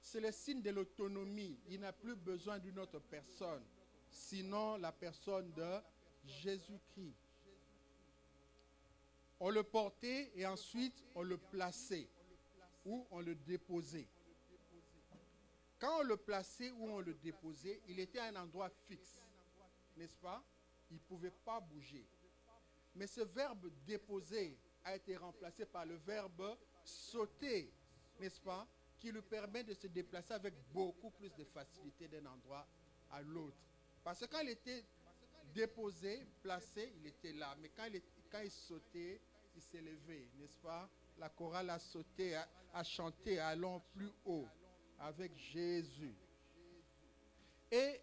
Speaker 1: c'est le signe de l'autonomie. Il n'a plus besoin d'une autre personne, sinon la personne de Jésus-Christ. On le portait et ensuite on le plaçait ou on le déposait. Quand on le plaçait ou on le déposait, il était à un endroit fixe, n'est-ce pas? Il ne pouvait pas bouger. Mais ce verbe déposer a été remplacé par le verbe sauter, n'est-ce pas? Qui lui permet de se déplacer avec beaucoup plus de facilité d'un endroit à l'autre. Parce que quand il était déposé, placé, il était là. Mais quand il sautait, il s'élevait, n'est-ce pas? La chorale a sauté, a chanté, allons plus haut avec Jésus. Et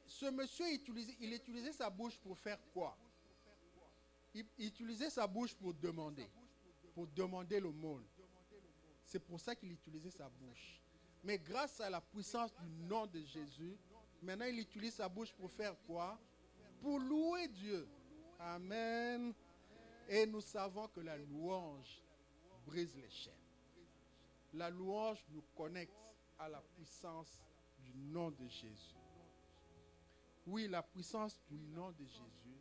Speaker 1: ce monsieur, il utilisait sa bouche pour faire quoi? Il utilisait sa bouche pour demander le monde. C'est pour ça qu'il utilisait sa bouche. Mais grâce à la puissance du nom de Jésus, maintenant il utilise sa bouche pour faire quoi? Pour louer Dieu. Amen. Et nous savons que la louange brise les chaînes. La louange nous connecte à la puissance du nom de Jésus. Oui, la puissance du nom de Jésus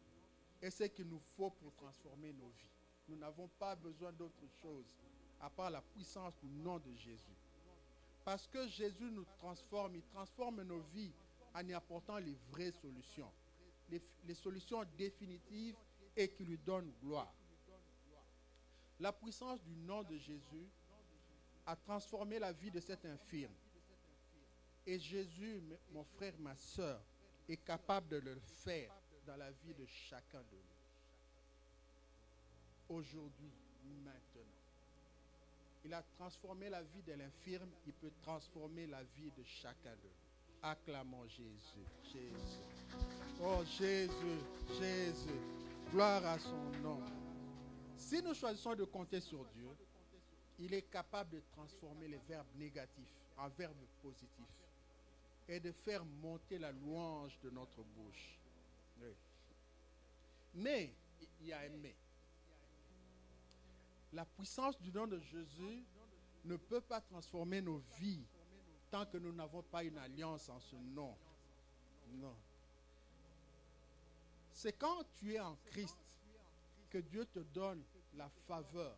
Speaker 1: est ce qu'il nous faut pour transformer nos vies. Nous n'avons pas besoin d'autre chose à part la puissance du nom de Jésus. Parce que Jésus nous transforme, il transforme nos vies en y apportant les vraies solutions. Les solutions définitives et qui lui donnent gloire. La puissance du nom de Jésus a transformé la vie de cet infirme. Et Jésus, mon frère, ma soeur, est capable de le faire dans la vie de chacun de nous. Aujourd'hui, maintenant. Il a transformé la vie de l'infirme, il peut transformer la vie de chacun de nous. Acclamons Jésus, Jésus. Oh Jésus, Jésus, gloire à son nom. Si nous choisissons de compter sur Dieu, il est capable de transformer les verbes négatifs en verbes positifs et de faire monter la louange de notre bouche. Oui. Mais, il y a un mais. La puissance du nom de Jésus ne peut pas transformer nos vies tant que nous n'avons pas une alliance en ce nom. Non. C'est quand tu es en Christ que Dieu te donne la faveur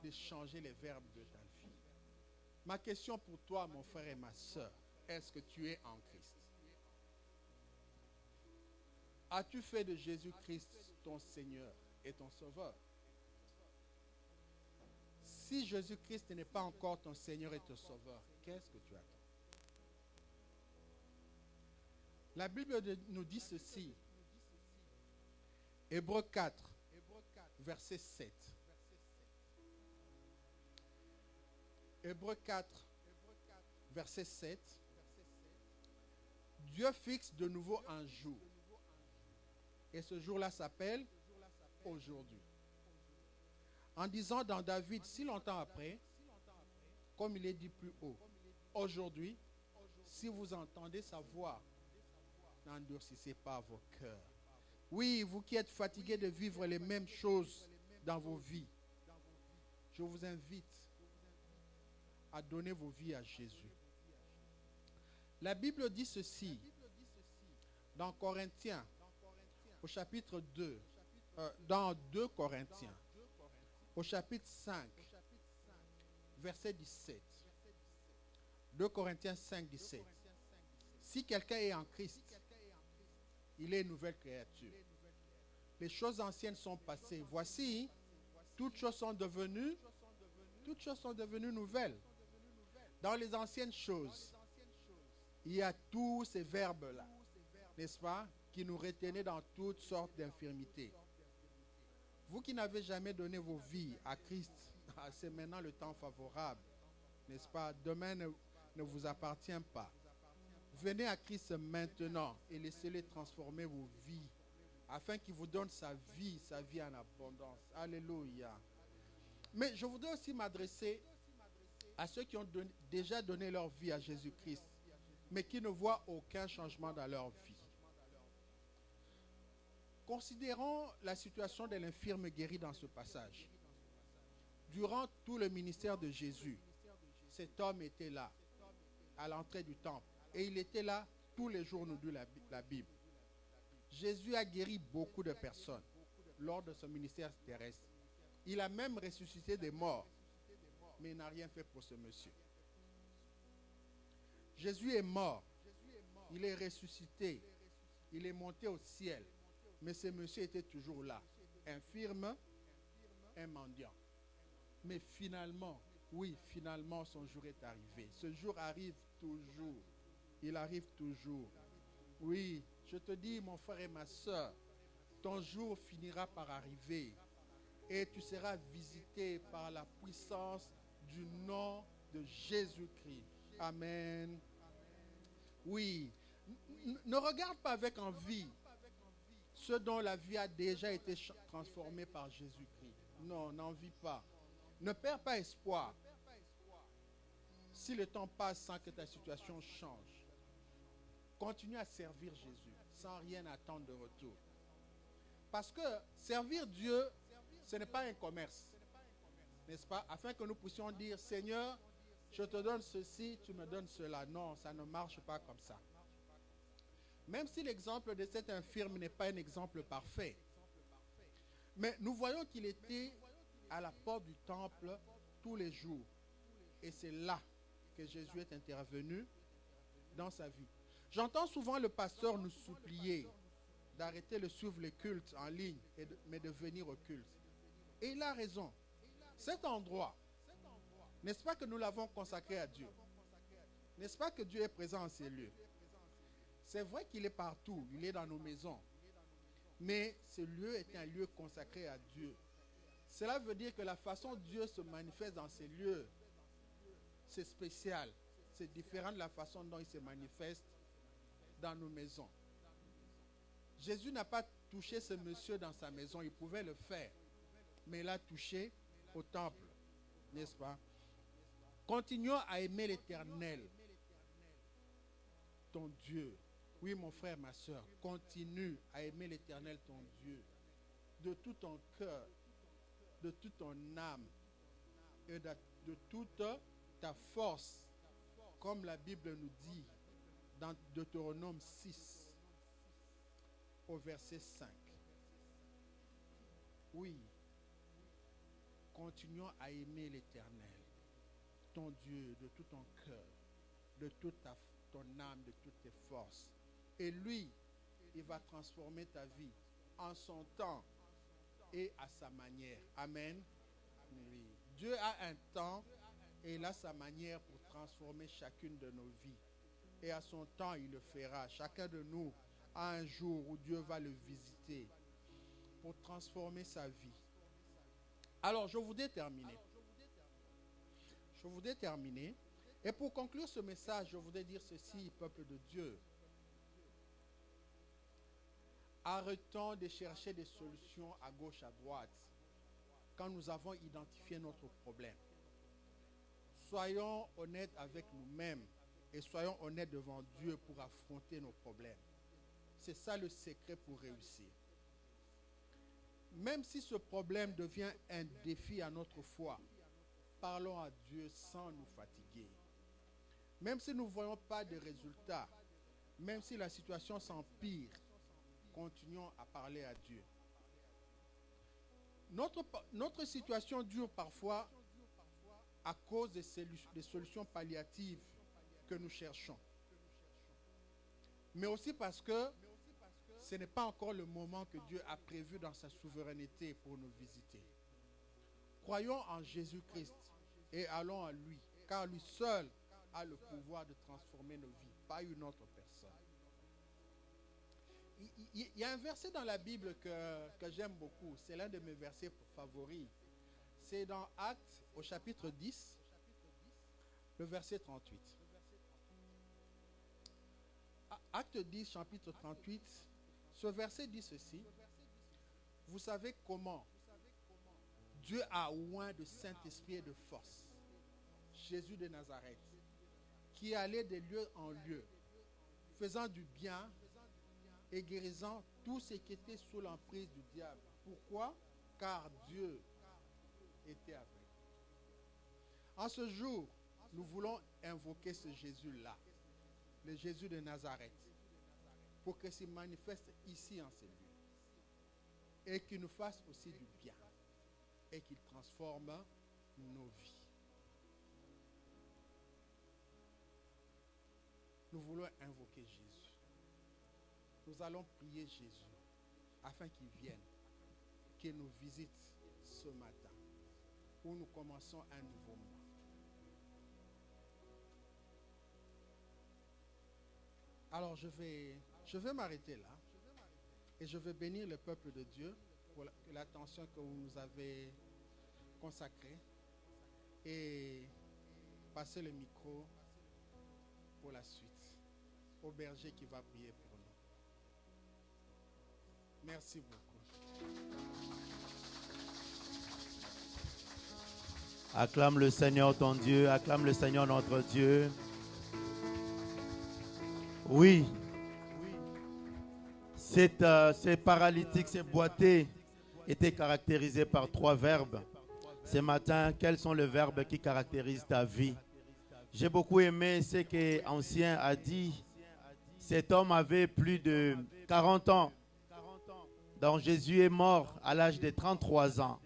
Speaker 1: de changer les verbes de ta vie. Ma question pour toi, mon frère et ma soeur, est-ce que tu es en Christ? As-tu fait de Jésus-Christ ton Seigneur et ton Sauveur? Si Jésus-Christ n'est pas encore ton Seigneur et ton Sauveur, qu'est-ce que tu attends? La Bible nous dit ceci. Hébreux 4, verset 7. Hébreux 4, verset 7. Dieu fixe de nouveau un jour. Et ce jour-là s'appelle aujourd'hui. En disant dans David, si longtemps après, comme il est dit plus haut, aujourd'hui, si vous entendez sa voix, n'endurcissez pas vos cœurs. Oui, vous qui êtes fatigués de vivre les mêmes choses dans vos vies, je vous invite à donner vos vies à Jésus. La Bible dit ceci dans Corinthiens, au chapitre 2, dans 2 Corinthiens, au chapitre 5, verset 17. 2 Corinthiens 5, 17. Si quelqu'un est en Christ, il est une nouvelle créature. Les choses anciennes sont passées. Voici, toutes choses sont devenues nouvelles. Dans les anciennes choses, il y a tous ces verbes-là, n'est-ce pas, qui nous retenaient dans toutes sortes d'infirmités. Vous qui n'avez jamais donné vos vies à Christ, c'est maintenant le temps favorable, n'est-ce pas? Demain ne vous appartient pas. Venez à Christ maintenant et laissez-le transformer vos vies afin qu'il vous donne sa vie en abondance. Alléluia. Mais je voudrais aussi m'adresser à ceux qui ont déjà donné leur vie à Jésus-Christ, mais qui ne voient aucun changement dans leur vie. Considérons la situation de l'infirme guéri dans ce passage. Durant tout le ministère de Jésus, cet homme était là, à l'entrée du temple. Et il était là tous les jours, nous dit la Bible. Jésus a guéri beaucoup de personnes lors de son ministère terrestre. Il a même ressuscité des morts, mais il n'a rien fait pour ce monsieur. Jésus est mort, il est ressuscité, il est monté au ciel, mais ce monsieur était toujours là, infirme, un mendiant. Mais finalement, oui, finalement son jour est arrivé. Ce jour arrive toujours. Il arrive toujours. Oui, je te dis, mon frère et ma soeur, ton jour finira par arriver et tu seras visité par la puissance du nom de Jésus-Christ. Amen. Oui, ne regarde pas avec envie ceux dont la vie a déjà été transformée par Jésus-Christ. Non, n'envie pas. Ne perds pas espoir si le temps passe sans que ta situation change. Continue à servir Jésus sans rien attendre de retour. Parce que servir Dieu, ce n'est pas un commerce, n'est-ce pas? Afin que nous puissions dire, Seigneur, je te donne ceci, tu me donnes cela. Non, ça ne marche pas comme ça. Même si l'exemple de cet infirme n'est pas un exemple parfait. Mais nous voyons qu'il était à la porte du temple tous les jours. Et c'est là que Jésus est intervenu dans sa vie. J'entends souvent le pasteur nous supplier d'arrêter de suivre les cultes en ligne, mais de venir au culte. Et il a raison. Cet endroit, n'est-ce pas que nous l'avons consacré à Dieu? N'est-ce pas que Dieu est présent en ces lieux? C'est vrai qu'il est partout, il est dans nos maisons. Mais ce lieu est un lieu consacré à Dieu. Cela veut dire que la façon dont Dieu se manifeste dans ces lieux, c'est spécial. C'est différent de la façon dont il se manifeste dans nos maisons. Jésus n'a pas touché ce monsieur dans sa maison, il pouvait le faire. Mais il a touché au temple, n'est-ce pas? Continuons à aimer l'Éternel, ton Dieu. Oui, mon frère, ma soeur, continue à aimer l'Éternel, ton Dieu, de tout ton cœur, de toute ton âme et de toute ta force, comme la Bible nous dit dans Deutéronome 6, au verset 5. Oui, continuons à aimer l'Éternel, ton Dieu, de tout ton cœur, de toute ton âme, de toutes tes forces. Et lui, il va transformer ta vie en son temps et à sa manière. Amen. Oui. Dieu a un temps et il a sa manière pour transformer chacune de nos vies. Et à son temps, il le fera. Chacun de nous a un jour où Dieu va le visiter pour transformer sa vie. Alors, je voudrais terminer. Et pour conclure ce message, je voudrais dire ceci, peuple de Dieu. Arrêtons de chercher des solutions à gauche, à droite, quand nous avons identifié notre problème. Soyons honnêtes avec nous-mêmes et soyons honnêtes devant Dieu pour affronter nos problèmes. C'est ça le secret pour réussir. Même si ce problème devient un défi à notre foi, parlons à Dieu sans nous fatiguer. Même si nous ne voyons pas de résultats, même si la situation s'empire, continuons à parler à Dieu. Notre situation dure parfois à cause des solutions palliatives que nous cherchons. Mais aussi parce que ce n'est pas encore le moment que Dieu a prévu dans sa souveraineté pour nous visiter. Croyons en Jésus-Christ et allons à lui, car lui seul a le pouvoir de transformer nos vies, pas une autre personne. Il y a un verset dans la Bible que j'aime beaucoup. C'est l'un de mes versets favoris. C'est dans Actes, au chapitre 10, le verset 38. Acte 10, chapitre 38, ce verset dit ceci. Vous savez comment Dieu a oint de Saint-Esprit et de force Jésus de Nazareth, qui allait de lieu en lieu, faisant du bien et guérissant tous ceux qui étaient sous l'emprise du diable. Pourquoi? Car Dieu était avec eux. En ce jour, nous voulons invoquer ce Jésus-là, le Jésus de Nazareth, pour qu'il se manifeste ici en ces lieux et qu'il nous fasse aussi du bien et qu'il transforme nos vies. Nous voulons invoquer Jésus. Nous allons prier Jésus afin qu'il vienne, qu'il nous visite ce matin où nous commençons un nouveau mois. Alors je vais Je vais m'arrêter là et je vais bénir le peuple de Dieu pour l'attention que vous nous avez consacrée et passer le micro pour la suite au berger qui va prier pour nous. Merci beaucoup.
Speaker 2: Acclame le Seigneur ton Dieu, acclame le Seigneur notre Dieu. Oui, ces paralytiques, ces boités étaient caractérisés par 3 verbes. Ce matin, quels sont les verbes qui caractérisent ta vie? J'ai beaucoup aimé ce que l'Ancien a dit. Cet homme avait plus de 40 ans. Donc Jésus est mort à l'âge de 33 ans.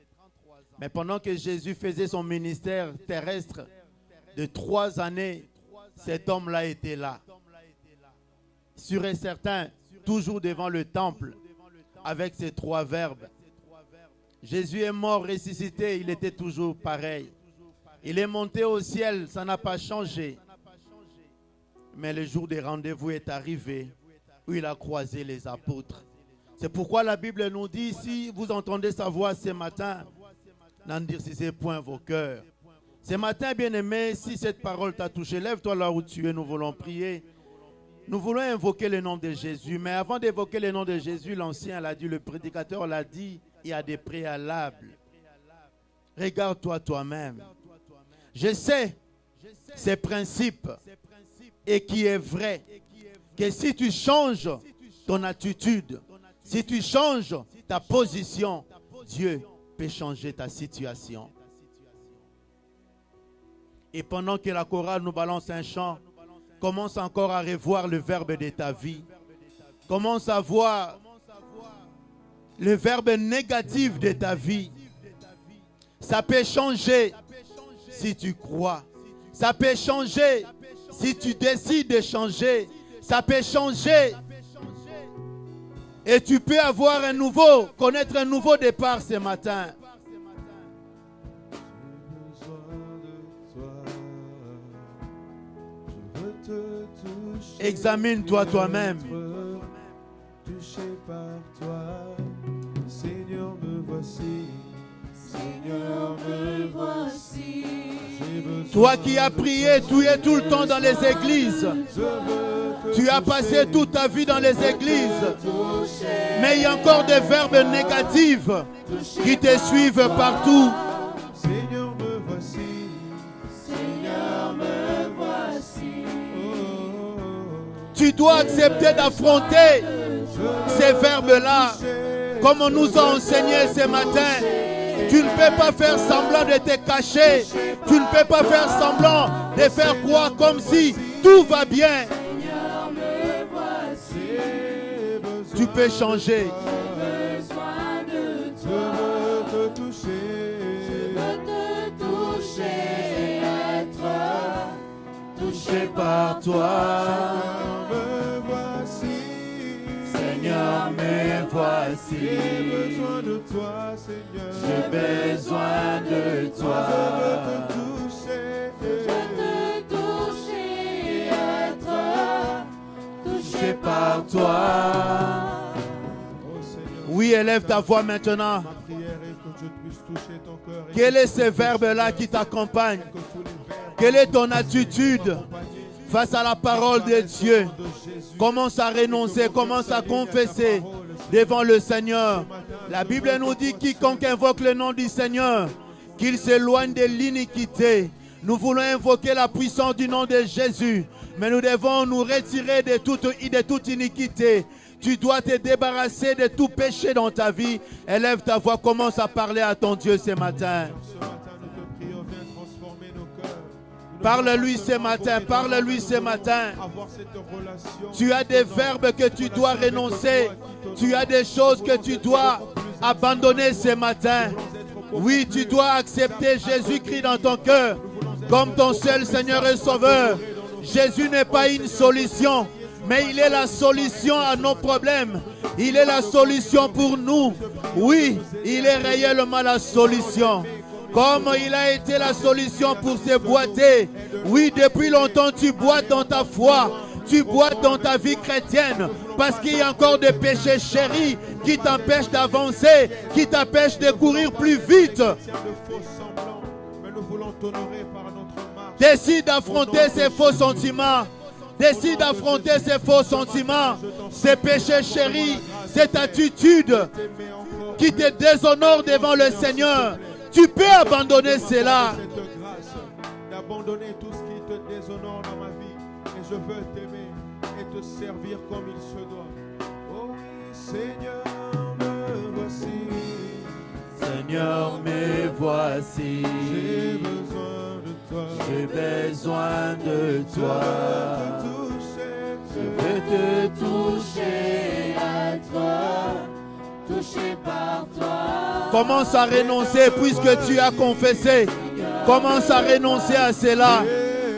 Speaker 2: Mais pendant que Jésus faisait son ministère terrestre de 3 années, cet homme-là était là. Sûr et certain, toujours devant le temple, avec ces 3 verbes. Jésus est mort, ressuscité, il était toujours pareil. Il est monté au ciel, ça n'a pas changé. Mais le jour des rendez-vous est arrivé, où il a croisé les apôtres. C'est pourquoi la Bible nous dit, si vous entendez sa voix ce matin, n'endurcissez point vos cœurs. Ce matin, bien-aimé, si cette parole t'a touché, lève-toi là où tu es, nous voulons prier. Nous voulons invoquer le nom de Jésus. Mais avant d'évoquer le nom de Jésus, l'ancien l'a dit, le prédicateur l'a dit, il y a des préalables. Regarde-toi toi-même. Je sais ces principes et qui est vrai que si tu changes ton attitude, si tu changes ta position, Dieu peut changer ta situation. Et pendant que la chorale nous balance un chant, commence encore à revoir le verbe de ta vie. Commence à voir le verbe négatif de ta vie. Ça peut changer si tu crois. Ça peut changer si tu décides de changer. Ça peut changer. Et tu peux avoir connaître un nouveau départ ce matin. Examine-toi toi-même.
Speaker 3: Touché par toi, Seigneur, me voici. Seigneur, me voici.
Speaker 2: Toi qui as prié, tu es tout le temps dans les églises. Tu as passé toute ta vie dans les églises. Mais il y a encore des verbes négatifs qui te suivent partout.
Speaker 3: Seigneur, me voici. Seigneur, me voici.
Speaker 2: Tu dois accepter d'affronter ces verbes-là, comme on nous a enseigné ce matin. Tu ne peux pas faire semblant de te cacher. Tu ne peux pas faire semblant de faire croire comme si tout va bien. Tu peux changer.
Speaker 3: Je veux te toucher. Je veux te toucher. Être
Speaker 2: Touché par toi.
Speaker 3: Seigneur, me voici.
Speaker 2: Seigneur, me voici.
Speaker 3: J'ai besoin de toi, Seigneur.
Speaker 2: J'ai besoin de toi.
Speaker 3: Je veux te toucher. Être
Speaker 2: Touché par toi. Oui, élève ta voix maintenant.
Speaker 3: Ma prière est que je puisse toucher ton cœur.
Speaker 2: Quel est ce verbe-là qui t'accompagne? Quelle est ton attitude face à la parole de Dieu? Commence à renoncer, commence à confesser devant le Seigneur. La Bible nous dit quiconque invoque le nom du Seigneur, qu'il s'éloigne de l'iniquité. Nous voulons invoquer la puissance du nom de Jésus, mais nous devons nous retirer de toute iniquité. Tu dois te débarrasser de tout péché dans ta vie. Élève ta voix, commence à parler à ton Dieu ce matin. Parle-lui ce matin, parle-lui ce matin. Tu as des verbes que tu dois renoncer. Tu as des choses que tu dois abandonner ce matin. Oui, tu dois accepter Jésus-Christ dans ton cœur comme ton seul Seigneur et Sauveur. Jésus n'est pas une solution, mais il est la solution à nos problèmes. Il est la solution pour nous. Oui, il est réellement la solution. Comme il a été la solution pour ces boiter. Oui, depuis longtemps, tu boites dans ta foi. Tu boites dans ta vie chrétienne. Parce qu'il y a encore des péchés chéris qui t'empêchent d'avancer, qui t'empêchent de courir plus vite. Décide d'affronter ces faux sentiments. Décide d'affronter ces faux sentiments, ces péchés chéris, cette attitude qui te déshonore devant le Seigneur. Tu peux abandonner cela.
Speaker 3: D'abandonner tout ce qui te déshonore dans ma vie. Et je veux t'aimer et te servir comme il se doit. Oh oui, Seigneur, me voici.
Speaker 2: Seigneur, me voici.
Speaker 3: J'ai besoin de toi.
Speaker 2: J'ai besoin de toi.
Speaker 3: Je veux te
Speaker 2: toucher
Speaker 4: à toi, touché par toi.
Speaker 2: Commence à renoncer puisque tu as confessé. Commence à renoncer à cela.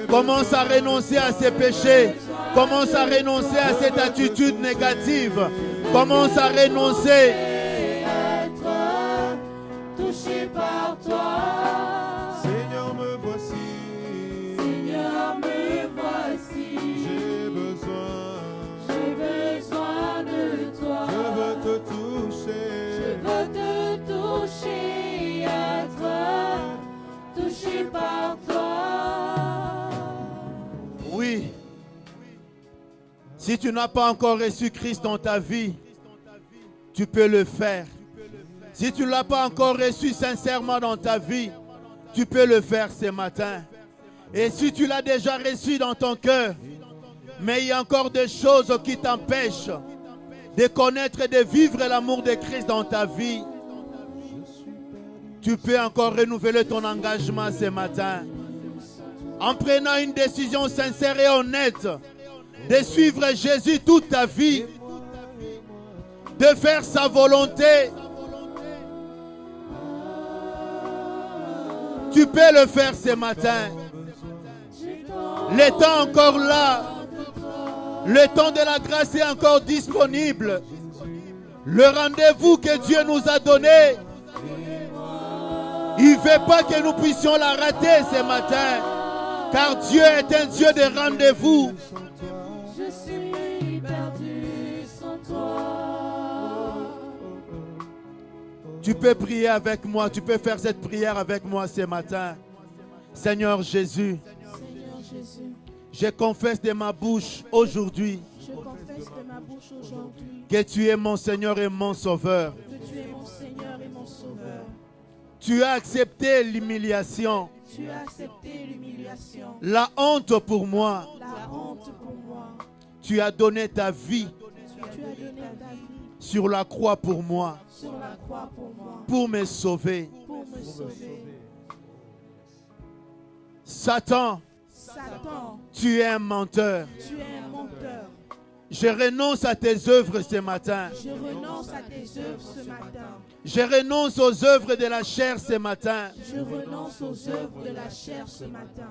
Speaker 2: Commence à renoncer à ces péchés. Commence à renoncer à cette attitude négative. Commence à renoncer.
Speaker 4: À toi, touché par toi.
Speaker 3: Seigneur, me voici.
Speaker 4: Seigneur, me voici. J'ai besoin de toi.
Speaker 3: Je veux te toucher.
Speaker 4: Je veux te toucher à toi, touché par toi.
Speaker 2: Oui. Si tu n'as pas encore reçu Christ dans ta vie, tu peux le faire. Si tu ne l'as pas encore reçu sincèrement dans ta vie, tu peux le faire ce matin. Et si tu l'as déjà reçu dans ton cœur, mais il y a encore des choses qui t'empêchent de connaître et de vivre l'amour de Christ dans ta vie, tu peux encore renouveler ton engagement ce matin en prenant une décision sincère et honnête de suivre Jésus toute ta vie, de faire sa volonté. Tu peux le faire ce matin. Le temps est encore là. Le temps de la grâce est encore disponible. Le rendez-vous que Dieu nous a donné, il ne veut pas que nous puissions la rater ce matin. Car Dieu est un Dieu de rendez-vous.
Speaker 4: Je suis perdu sans toi.
Speaker 2: Tu peux prier avec moi. Tu peux faire cette prière avec moi ce matin. Seigneur Jésus,
Speaker 4: Seigneur Jésus,
Speaker 2: je confesse de ma bouche aujourd'hui
Speaker 4: je confesse de ma bouche aujourd'hui
Speaker 2: que tu es mon Seigneur et mon Sauveur.
Speaker 4: que tu es mon Seigneur et mon Sauveur.
Speaker 2: Tu as accepté l'humiliation,
Speaker 4: Tu as accepté l'humiliation,
Speaker 2: la honte pour moi.
Speaker 4: la honte pour moi.
Speaker 2: Tu as donné ta vie
Speaker 4: Tu as donné ta vie
Speaker 2: sur la croix pour moi,
Speaker 4: sur la croix pour moi,
Speaker 2: pour me sauver.
Speaker 4: pour me sauver.
Speaker 2: Satan,
Speaker 4: Satan,
Speaker 2: tu es un menteur.
Speaker 4: tu es un menteur.
Speaker 2: Je renonce à tes œuvres ce matin.
Speaker 4: Je renonce à tes œuvres ce matin.
Speaker 2: Je renonce aux œuvres de la chair ce matin.
Speaker 4: Je renonce aux œuvres de la chair ce matin.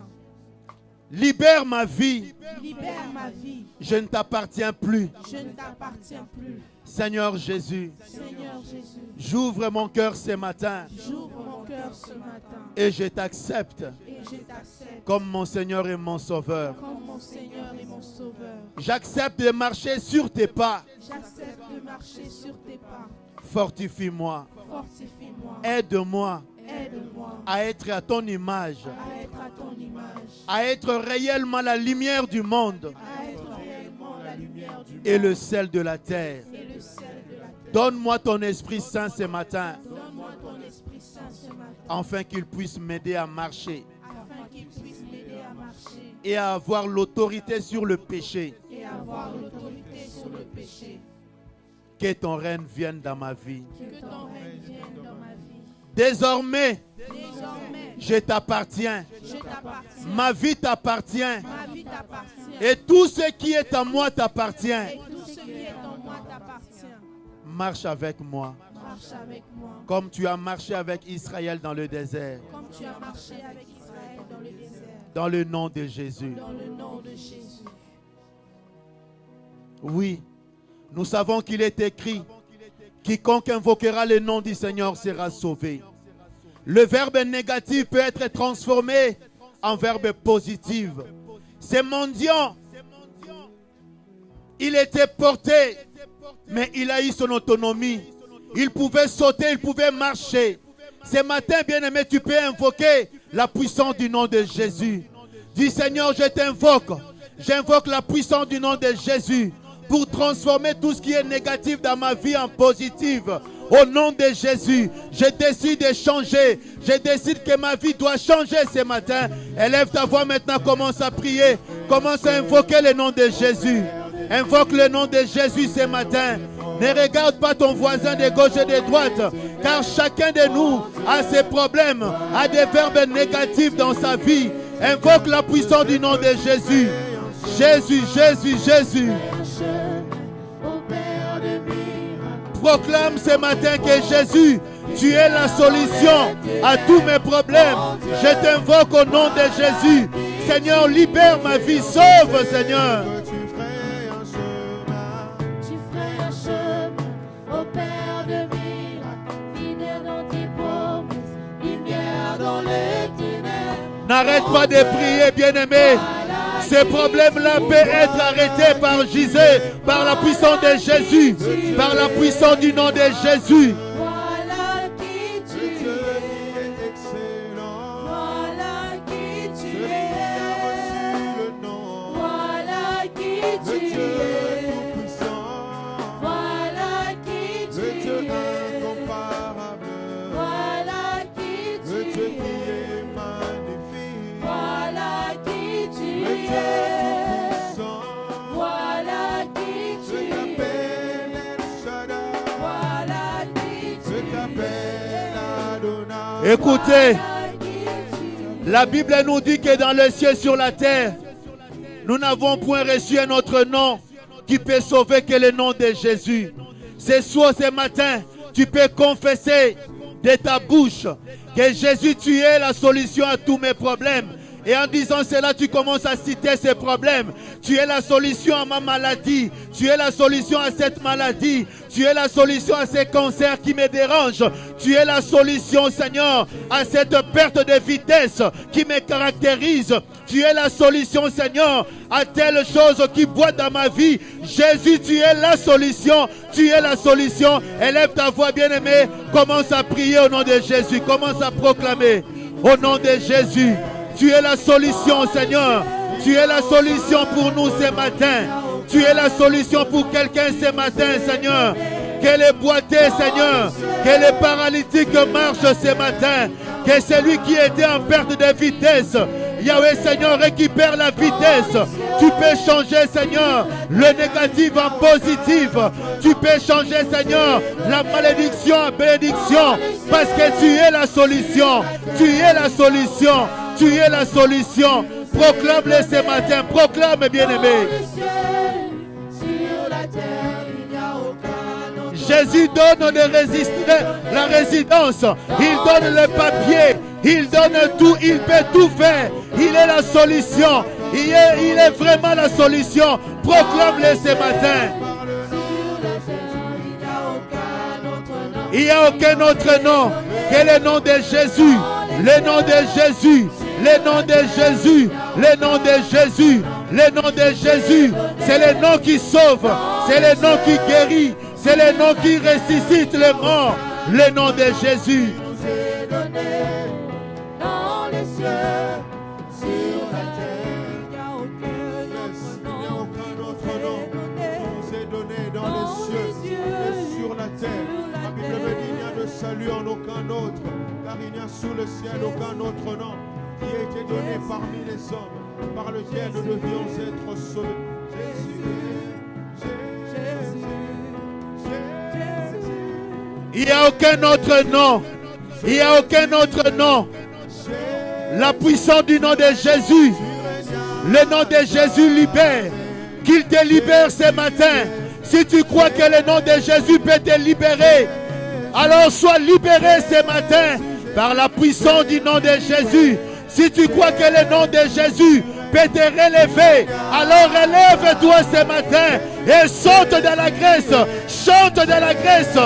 Speaker 2: Libère ma vie.
Speaker 4: Libère ma vie.
Speaker 2: Je ne t'appartiens plus.
Speaker 4: Je ne t'appartiens plus.
Speaker 2: Seigneur Jésus,
Speaker 4: Seigneur Jésus,
Speaker 2: j'ouvre mon cœur ce matin
Speaker 4: j'ouvre mon cœur ce matin
Speaker 2: et je t'accepte
Speaker 4: et je t'accepte
Speaker 2: comme mon Seigneur et mon Sauveur.
Speaker 4: comme mon Seigneur et mon Sauveur.
Speaker 2: J'accepte de marcher sur tes pas.
Speaker 4: J'accepte de marcher sur tes pas.
Speaker 2: Fortifie-moi.
Speaker 4: Fortifie-moi.
Speaker 2: Aide-moi
Speaker 4: Aide-moi
Speaker 2: à être à ton image,
Speaker 4: à être à ton image,
Speaker 2: à être réellement la lumière du monde
Speaker 4: à être réellement la lumière du monde
Speaker 2: et le sel de la terre.
Speaker 4: et le sel de la terre.
Speaker 2: Donne-moi ton Esprit Saint ce matin,
Speaker 4: Donne-moi ton Esprit Saint ce matin,
Speaker 2: afin qu'il puisse m'aider à marcher
Speaker 4: afin qu'il puisse m'aider à marcher
Speaker 2: et à avoir l'autorité sur le péché.
Speaker 4: et avoir l'autorité sur le péché.
Speaker 2: Que ton règne vienne dans ma vie.
Speaker 4: Que ton règne vienne dans ma vie.
Speaker 2: Désormais,
Speaker 4: Désormais,
Speaker 2: je t'appartiens.
Speaker 4: je t'appartiens.
Speaker 2: Ma vie t'appartient.
Speaker 4: Ma vie t'appartient.
Speaker 2: Et tout ce qui est à moi t'appartient.
Speaker 4: Et tout ce qui est en moi t'appartient.
Speaker 2: Marche avec moi,
Speaker 4: Marche avec moi.
Speaker 2: comme tu as marché avec Israël dans le désert.
Speaker 4: Comme tu as marché avec Israël dans le désert.
Speaker 2: Dans le nom de Jésus.
Speaker 4: Dans le nom de Jésus.
Speaker 2: Oui, nous savons qu'il est écrit, quiconque invoquera le nom du Seigneur sera sauvé. Le verbe négatif peut être transformé en verbe positif. Ces mendiants Il était porté, mais il a eu son autonomie. Il pouvait sauter, il pouvait marcher. Ce matin, bien-aimé, tu peux invoquer la puissance du nom de Jésus. Dis, Seigneur, je t'invoque. J'invoque la puissance du nom de Jésus pour transformer tout ce qui est négatif dans ma vie en positif. Au nom de Jésus, je décide de changer. Je décide que ma vie doit changer ce matin. Élève ta voix maintenant, commence à prier. Commence à invoquer le nom de Jésus. Invoque le nom de Jésus ce matin. Ne regarde pas ton voisin de gauche et de droite, car chacun de nous a ses problèmes, a des verbes négatifs dans sa vie. Invoque la puissance du nom de Jésus. Jésus, Jésus, Jésus. Proclame ce matin que Jésus, tu es la solution à tous mes problèmes. Je t'invoque au nom de Jésus. Seigneur, libère ma vie, sauve, Seigneur. N'arrête pas de prier, bien-aimé. Ces problèmes-là peuvent être arrêtés par Jésus, par la puissance de Jésus, par la puissance du nom de Jésus.
Speaker 4: Voilà qui tu es. Voilà qui tu es. Voilà qui tu es. Voilà qui tu es. Voilà qui tu es. Voilà qui tu es. Voilà qui tu es. Voilà qui tu es.
Speaker 2: Écoutez, la Bible nous dit que dans le ciel sur la terre, nous n'avons point reçu un autre nom qui peut sauver que le nom de Jésus. Ce soir, ce matin, tu peux confesser de ta bouche que Jésus, tu es la solution à tous mes problèmes. Et en disant cela, tu commences à citer ces problèmes. Tu es la solution à ma maladie. Tu es la solution à cette maladie. Tu es la solution à ces cancers qui me dérangent. Tu es la solution, Seigneur, à cette perte de vitesse qui me caractérise. Tu es la solution, Seigneur, à telle chose qui boite dans ma vie. Jésus, tu es la solution. Tu es la solution. Élève ta voix, bien-aimée. Commence à prier au nom de Jésus. Commence à proclamer au nom de Jésus. Tu es la solution, Seigneur. Tu es la solution pour nous ce matin. Tu es la solution pour quelqu'un ce matin, Seigneur. Que les boiteux, Seigneur, que les paralytiques marchent ce matin. Que celui qui était en perte de vitesse, Yahweh, Seigneur, récupère la vitesse. Tu peux changer, Seigneur, le négatif en positif. Tu peux changer, Seigneur, la malédiction en bénédiction. Parce que tu es la solution. Tu es la solution. Tu es la solution. Proclame-le ce matin. Proclame, bien-aimé. Jésus donne la résidence. Il donne le papier. Il donne tout. Il peut tout faire. Il est la solution. Il est vraiment la solution. Proclame-le ce matin. Il n'y a aucun autre nom que le nom de Jésus. Le nom de Jésus. Le nom de Jésus, le nom de Jésus, le nom de Jésus, c'est le nom qui sauve, c'est le nom qui guérit, c'est le nom qui ressuscite les morts, le nom de Jésus.
Speaker 4: Dans les cieux, sur la terre, il n'y a aucun autre nom qui nous est donné dans les cieux et sur la terre. La Bible me dit qu'il n'y a de salut en aucun autre, car il n'y a sous le ciel aucun autre nom qui a été donné parmi les hommes, par lequel nous devions être sauvés.
Speaker 2: Il n'y a aucun autre nom. Il n'y a aucun autre nom. La puissance du nom de Jésus. Le nom de Jésus libère. Qu'il te libère ce matin. Si tu crois que le nom de Jésus peut te libérer, alors sois libéré ce matin par la puissance du nom de Jésus. Si tu crois que le nom de Jésus peut te relever, alors relève-toi ce matin et saute dans la graisse. Chante dans la graisse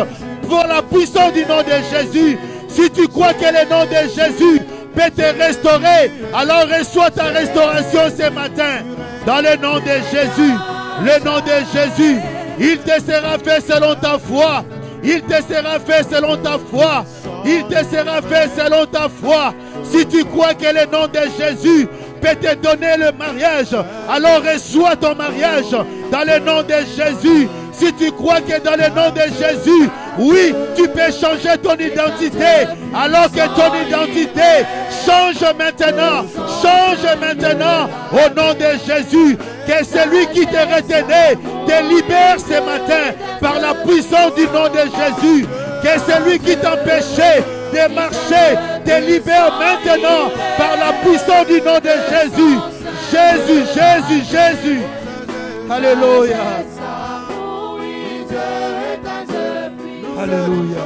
Speaker 2: pour la puissance du nom de Jésus. Si tu crois que le nom de Jésus peut te restaurer, alors reçois ta restauration ce matin. Dans le nom de Jésus, Le nom de Jésus, il te sera fait selon ta foi. Il te sera fait selon ta foi. Il te sera fait selon ta foi. Si tu crois que le nom de Jésus peut te donner le mariage, alors reçois ton mariage dans le nom de Jésus. Si tu crois que dans le nom de Jésus, oui, tu peux changer ton identité, alors que ton identité change maintenant au nom de Jésus. Que celui qui te retenait te libère ce matin par la puissance du nom de Jésus. Que celui qui t'empêchait de marcher te libère maintenant par la puissance du nom de Jésus. Jésus, Jésus, Jésus. Alléluia. Alléluia.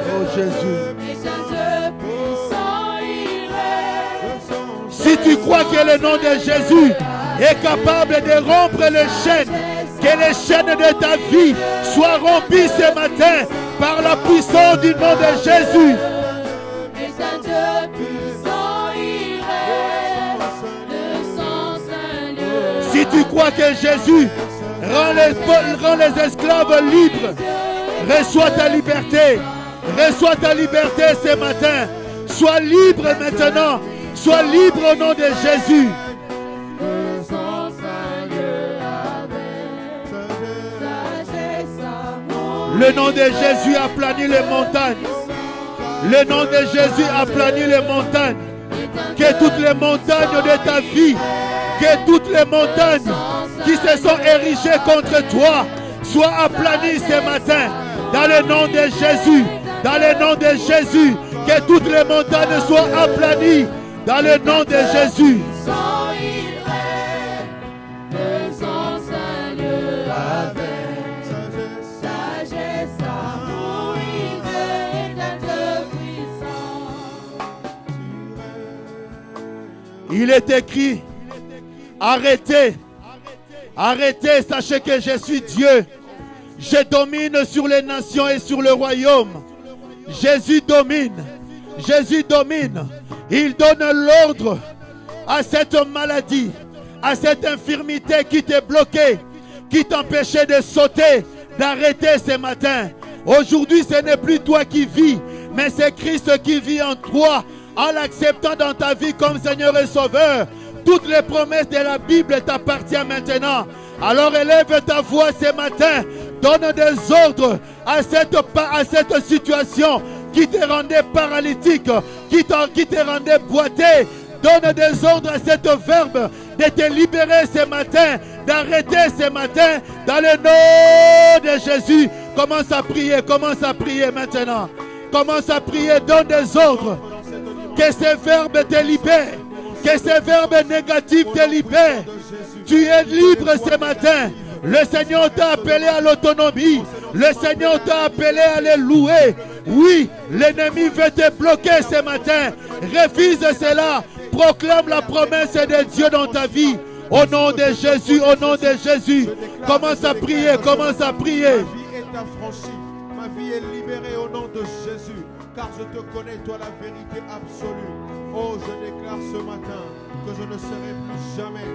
Speaker 2: Oh Jésus. Si tu crois que le nom de Jésus est capable de rompre les chaînes, que les chaînes de ta vie soient rompues ce matin par la puissance du nom de Jésus. Si tu crois que Jésus rend les esclaves libres, reçois ta liberté. Reçois ta liberté ce matin. Sois libre maintenant. Sois libre au nom de Jésus. Le nom de Jésus a plani les montagnes. Le nom de Jésus a plani les montagnes. Que toutes les montagnes de ta vie, que toutes les montagnes qui se sont érigées contre toi soient aplanies ce matin. Dans le nom de Jésus. Dans le nom de Jésus. Que toutes les montagnes soient aplanies. Dans le nom de Jésus. Il est écrit, arrêtez, arrêtez, sachez que je suis Dieu. Je domine sur les nations et sur le royaume. Jésus domine, Jésus domine. Il donne l'ordre à cette maladie, à cette infirmité qui t'est bloquée, qui t'empêchait de sauter, d'arrêter ce matin. Aujourd'hui, ce n'est plus toi qui vis, mais c'est Christ qui vit en toi. En l'acceptant dans ta vie comme Seigneur et Sauveur, toutes les promesses de la Bible t'appartiennent maintenant. Alors élève ta voix ce matin, donne des ordres à cette situation qui te rendait paralytique, qui te rendait boité. Donne des ordres à cette verbe de te libérer ce matin, d'arrêter ce matin dans le nom de Jésus. Commence à prier maintenant. Commence à prier, donne des ordres. Que ces verbes te libèrent. Que ces verbes négatifs te libèrent. Tu es libre ce matin. Le Seigneur t'a appelé à l'autonomie. Le Seigneur t'a appelé à les louer. Oui, l'ennemi veut te bloquer ce matin. Refuse cela. Proclame la promesse de Dieu dans ta vie. Au nom de Jésus, au nom de Jésus. Commence à prier, commence à prier.
Speaker 3: Ma vie est affranchie. Ma vie est libérée au nom de Jésus. Car je te connais, toi, la vérité absolue. Oh, je déclare ce matin que je ne serai plus jamais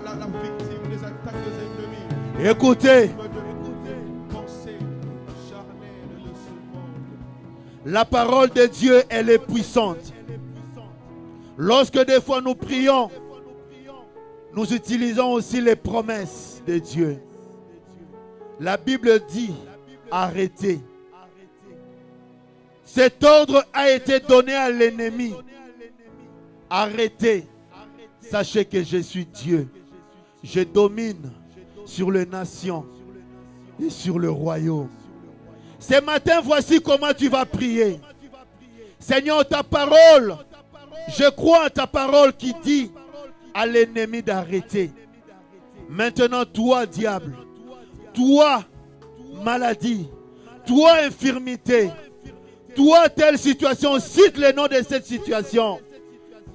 Speaker 3: la victime des attaques des ennemis.
Speaker 2: Écoutez.
Speaker 3: Pensée charnelle de ce monde.
Speaker 2: La parole de Dieu, elle est puissante. Lorsque des fois nous prions, nous utilisons aussi les promesses de Dieu. La Bible dit, arrêtez. Cet ordre a été donné à l'ennemi. Arrêtez. Sachez que je suis Dieu. Je domine sur les nations et sur le royaume. Ce matin, voici comment tu vas prier. Seigneur, ta parole, je crois en ta parole qui dit à l'ennemi d'arrêter. Maintenant, toi, diable, toi, maladie, toi, infirmité, toi, telle situation, cite le nom de cette situation.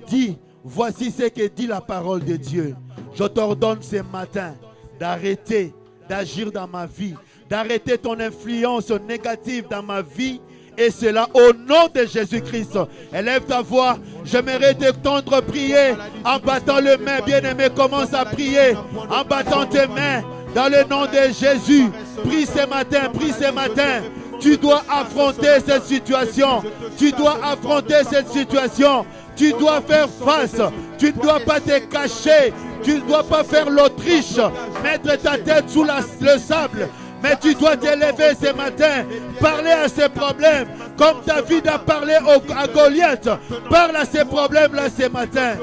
Speaker 2: Dis, voici ce que dit la parole de Dieu. Je t'ordonne ce matin d'arrêter d'agir dans ma vie, d'arrêter ton influence négative dans ma vie Et cela au nom de Jésus-Christ. Élève ta voix. J'aimerais t'entendre prier en battant les mains. Bien-aimé, commence à prier en battant tes mains. Dans le nom de Jésus, prie ce matin, prie ce matin. Tu dois affronter cette situation. Tu dois affronter cette situation. Tu dois faire face. Tu ne dois pas te cacher. Tu ne dois pas faire l'autruche. Mettre ta tête sous le sable. Mais tu dois t'élever ce matin. Parler à ces problèmes. Comme David a parlé à Goliath. Parle à ces problèmes-là ce matin.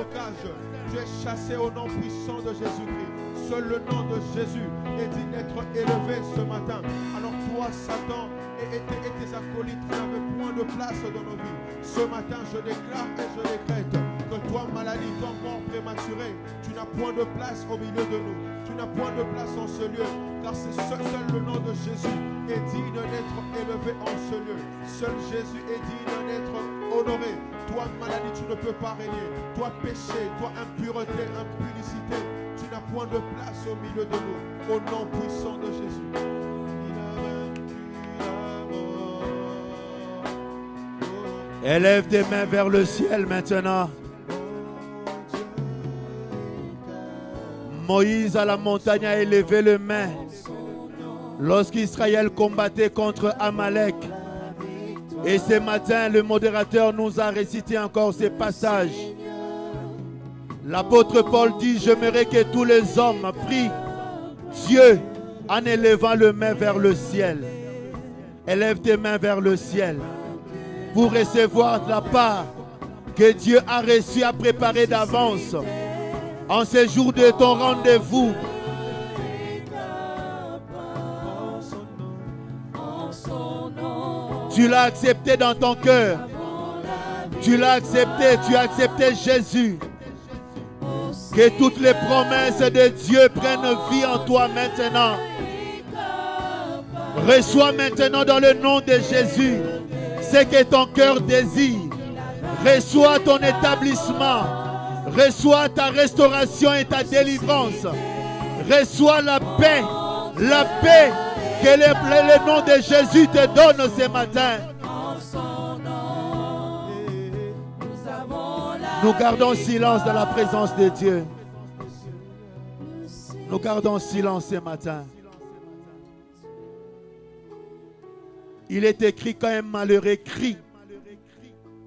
Speaker 3: Tu es chassé au nom puissant de Jésus-Christ. Seul le nom de Jésus est digne d'être élevé ce matin. Alors toi, Satan, et tes acolytes n'avaient point de place dans nos vies. Ce matin, je déclare et je décrète que toi, maladie, toi, mort prématurée, tu n'as point de place au milieu de nous. Tu n'as point de place en ce lieu, car c'est seul le nom de Jésus est digne d'être élevé en ce lieu. Seul Jésus est digne d'être honoré. Toi, maladie, tu ne peux pas régner. Toi, péché, toi, impureté, impudicité, tu n'as point de place au milieu de nous. Au nom puissant de Jésus.
Speaker 2: Élève tes mains vers le ciel maintenant. Moïse à la montagne a élevé les mains lorsqu'Israël combattait contre Amalek. Et ce matin, le modérateur nous a récité encore ces passages. L'apôtre Paul dit, j'aimerais que tous les hommes prient Dieu en élevant les mains vers le ciel. Élève tes mains vers le ciel pour recevoir de la part que Dieu a reçu à préparer d'avance en ce jour de ton rendez-vous. Tu l'as accepté dans ton cœur. Tu l'as accepté, tu as accepté Jésus. Que toutes les promesses de Dieu prennent vie en toi maintenant. Reçois maintenant dans le nom de Jésus ce que ton cœur désire. Reçois ton établissement. Reçois ta restauration et ta délivrance. Reçois la paix que le nom de Jésus te donne ce matin. Nous gardons silence dans la présence de Dieu. Nous gardons silence ce matin. Il est écrit quand un malheureux crie,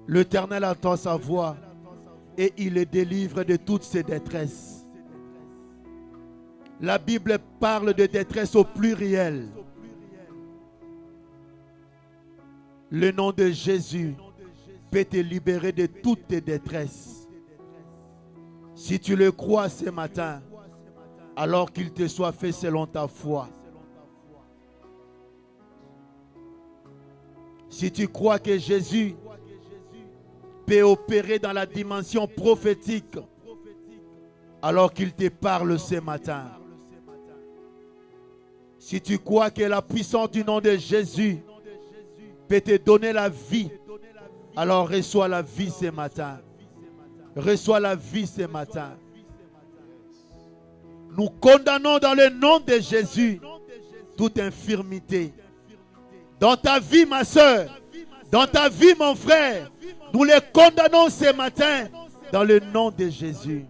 Speaker 2: l'Éternel entend sa voix et il le délivre de toutes ses détresses. La Bible parle de détresse au pluriel. Le nom de Jésus peut te libérer de toutes tes détresses. Si tu le crois ce matin, alors qu'il te soit fait selon ta foi. Si tu crois que Jésus peut opérer dans la dimension prophétique, alors qu'il te parle ce matin. Si tu crois que la puissance du nom de Jésus peut te donner la vie, alors reçois la vie ce matin. Reçois la vie ce matin. Nous condamnons dans le nom de Jésus toute infirmité. Dans ta vie, ma soeur, dans ta vie, mon frère, nous les condamnons ce matin dans le nom de Jésus.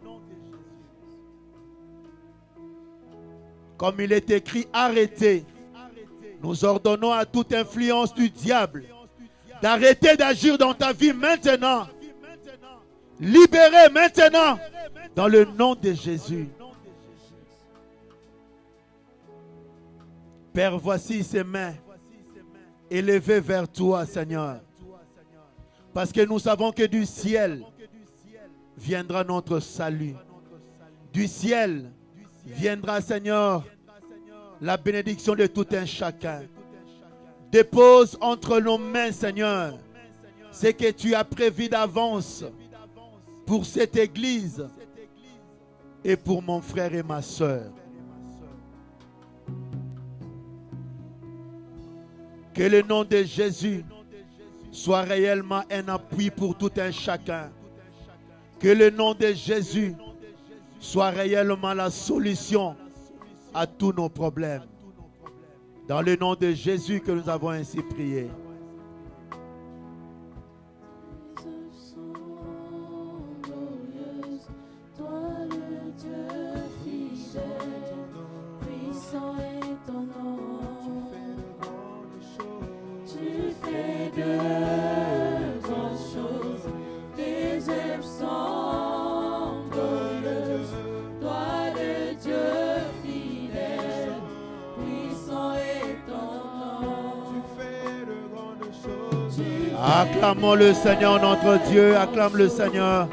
Speaker 2: Comme il est écrit, arrêtez. Nous ordonnons à toute influence du diable d'arrêter d'agir dans ta vie maintenant. Libérez maintenant dans le nom de Jésus. Père, voici ces mains élevées vers toi, Seigneur. Parce que nous savons que du ciel viendra notre salut. Du ciel viendra, Seigneur, la bénédiction de tout un chacun. Dépose entre nos mains, Seigneur, ce que tu as prévu d'avance pour cette église et pour mon frère et ma soeur. Que le nom de Jésus soit réellement un appui pour tout un chacun. Que le nom de Jésus soit réellement la solution à tous nos problèmes. Dans le nom de Jésus que nous avons ainsi prié. Acclamons le Seigneur, notre Dieu. Acclame le Seigneur.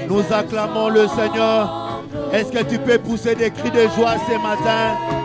Speaker 2: Nous acclamons le Seigneur. Est-ce que tu peux pousser des cris de joie ce matin?